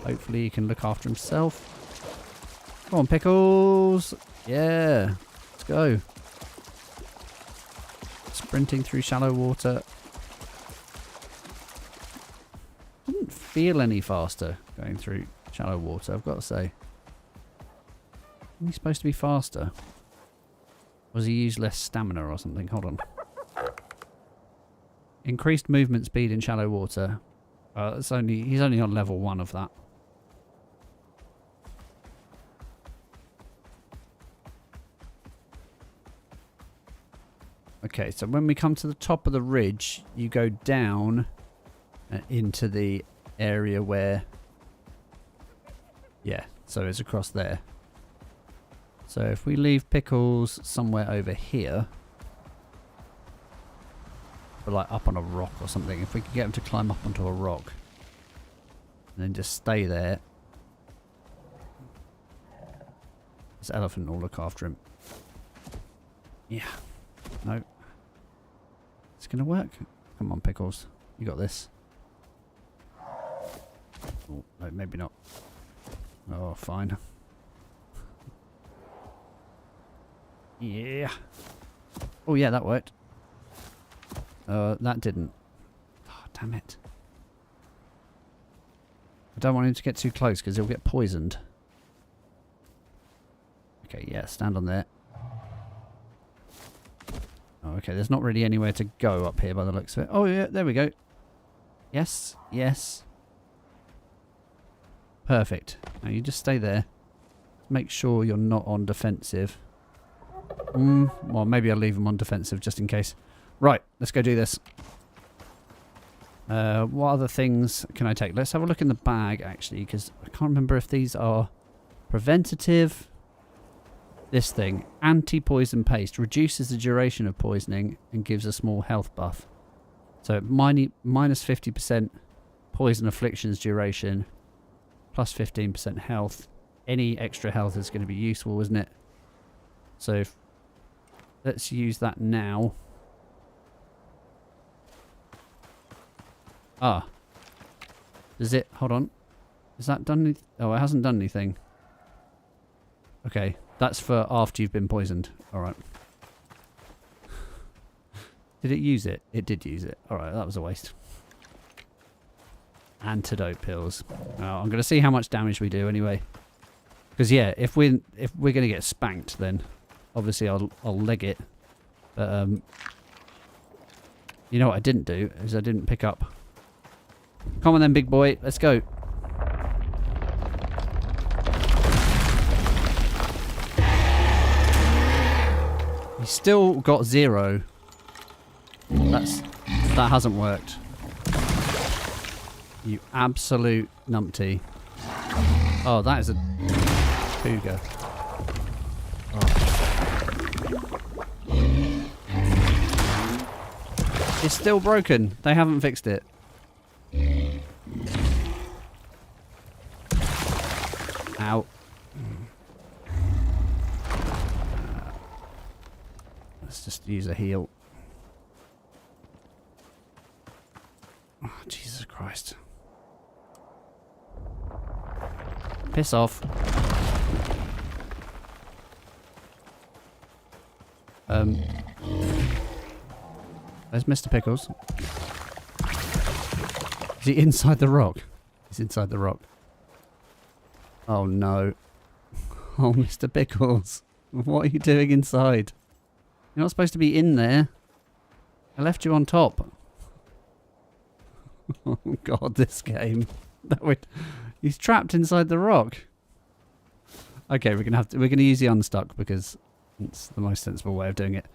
Hopefully he can look after himself. Come on, Pickles! Yeah! Let's go. Sprinting through shallow water. Didn't feel any faster going through shallow water, I've got to say. Isn't he supposed to be faster? Was he use less stamina or something? Hold on. Increased movement speed in shallow water. He's only on level 1 of that. Okay, so when we come to the top of the ridge, you go down into the area where... Yeah, so it's across there. So if we leave Pickles somewhere over here... But like up on a rock or something. If we could get him to climb up onto a rock. And then just stay there. This elephant will look after him. Yeah. No. It's going to work. Come on, Pickles. You got this. Oh, no, maybe not. Oh, fine. Yeah. Oh, yeah, that worked. That didn't. Oh, damn it. I don't want him to get too close because he'll get poisoned. Okay, yeah, stand on there. Oh, okay, there's not really anywhere to go up here by the looks of it. Oh, yeah, there we go. Yes, yes. Perfect. Now you just stay there. Make sure you're not on defensive. Well, maybe I'll leave him on defensive just in case. Right, let's go do this. What other things can I take? Let's have a look in the bag, actually, because I can't remember if these are preventative. This thing, anti-poison paste, reduces the duration of poisoning and gives a small health buff. So minus 50% poison afflictions duration, plus 15% health. Any extra health is going to be useful, isn't it? So let's use that now. Ah. Does it... Hold on. Has that done anything? Oh, it hasn't done anything. Okay. That's for after you've been poisoned. Alright. Did it use it? It did use it. Alright, that was a waste. Antidote pills. Oh, I'm going to see how much damage we do anyway. Because yeah, if we're going to get spanked, then obviously I'll leg it. But you know what I didn't do is I didn't pick up. Come on then, big boy. Let's go. He's still got 0. That hasn't worked. You absolute numpty. Oh, that is a cougar. Oh. It's still broken. They haven't fixed it. Ow. Let's just use a heal. Oh, Jesus Christ. Piss off. There's Mr. Pickles. Is he inside the rock? He's inside the rock. Oh no. Oh, Mr. Pickles. What are you doing inside? You're not supposed to be in there. I left you on top. Oh god, this game. He's trapped inside the rock. Okay, we're gonna use the unstuck because it's the most sensible way of doing it.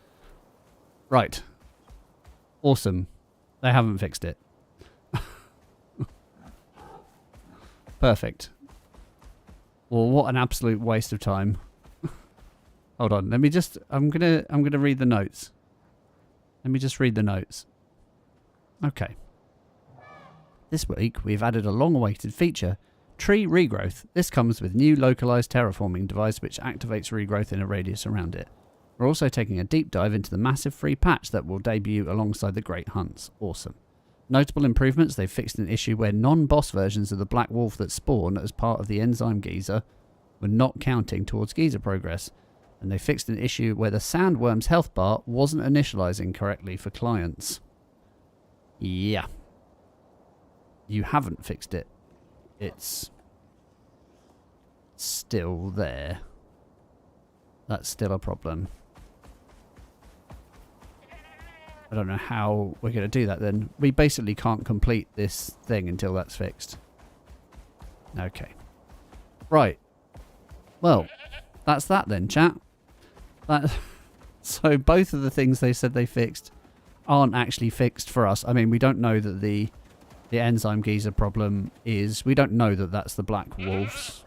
Right. Awesome. They haven't fixed it. Perfect. Well, what an absolute waste of time. Hold on. Let me just I'm gonna read the notes. Let me just read the notes. Okay. This week we've added a long-awaited feature, tree regrowth. This comes with new localized terraforming device which activates regrowth in a radius around it. We're also taking a deep dive into the massive free patch that will debut alongside the Great Hunts. Awesome. Notable improvements: they've fixed an issue where non-boss versions of the black wolf that spawn as part of the enzyme geyser were not counting towards geyser progress. And they fixed an issue where the sandworm's health bar wasn't initializing correctly for clients. Yeah. You haven't fixed it. It's still there. That's still a problem. I don't know how we're going to do that then. We basically can't complete this thing until that's fixed. Okay. Right. Well, that's that then, chat. So both of the things they said they fixed aren't actually fixed for us. I mean, we don't know that the enzyme geyser problem is... We don't know that that's the black wolves.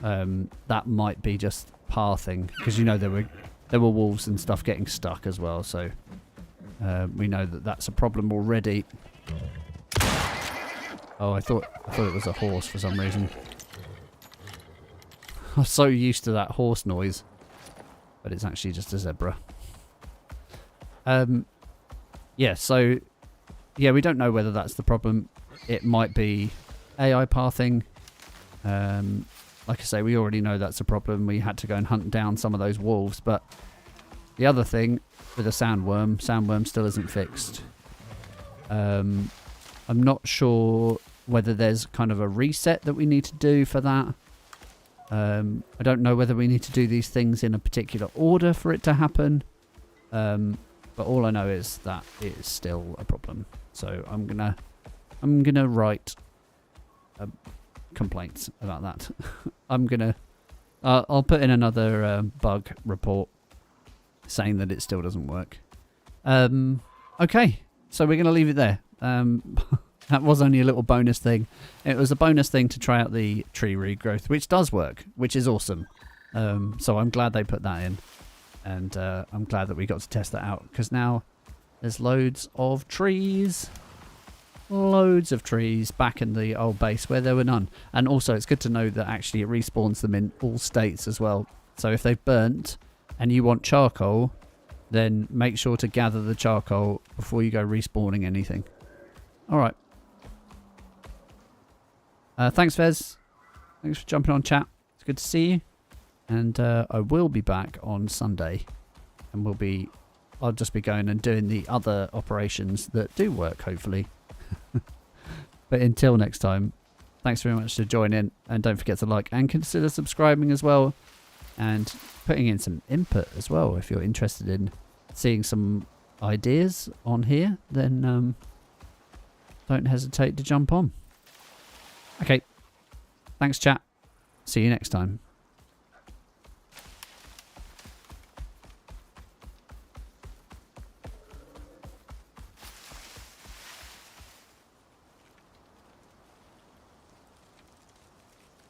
That might be just pathing. Because, you know, there were wolves and stuff getting stuck as well, so... we know that that's a problem already. Oh, I thought it was a horse for some reason. I'm so used to that horse noise, but it's actually just a zebra. Yeah, so yeah, we don't know whether that's the problem. It might be AI pathing. Like I say, we already know that's a problem. We had to go and hunt down some of those wolves, but the other thing with a sandworm still isn't fixed. I'm not sure whether there's kind of a reset that we need to do for that. I don't know whether we need to do these things in a particular order for it to happen. But all I know is that it is still a problem. So I'm gonna write complaints about that. I'll put in another bug report saying that it still doesn't work. Okay, so we're going to leave it there. That was only a little bonus thing. It was a bonus thing to try out the tree regrowth, which does work, which is awesome. So I'm glad they put that in. And I'm glad that we got to test that out, because now there's loads of trees. Loads of trees back in the old base where there were none. And also it's good to know that actually it respawns them in all states as well. So if they've burnt and you want charcoal, then make sure to gather the charcoal before you go respawning anything. Alright, Thanks, Vez. Thanks for jumping on chat. It's good to see you. And I will be back on Sunday. And I'll just be going and doing the other operations that do work, hopefully. But until next time, thanks very much for joining. And don't forget to like and consider subscribing as well. And putting in some input as well. If you're interested in seeing some ideas on here, then don't hesitate to jump on. Okay. Thanks, chat. See you next time.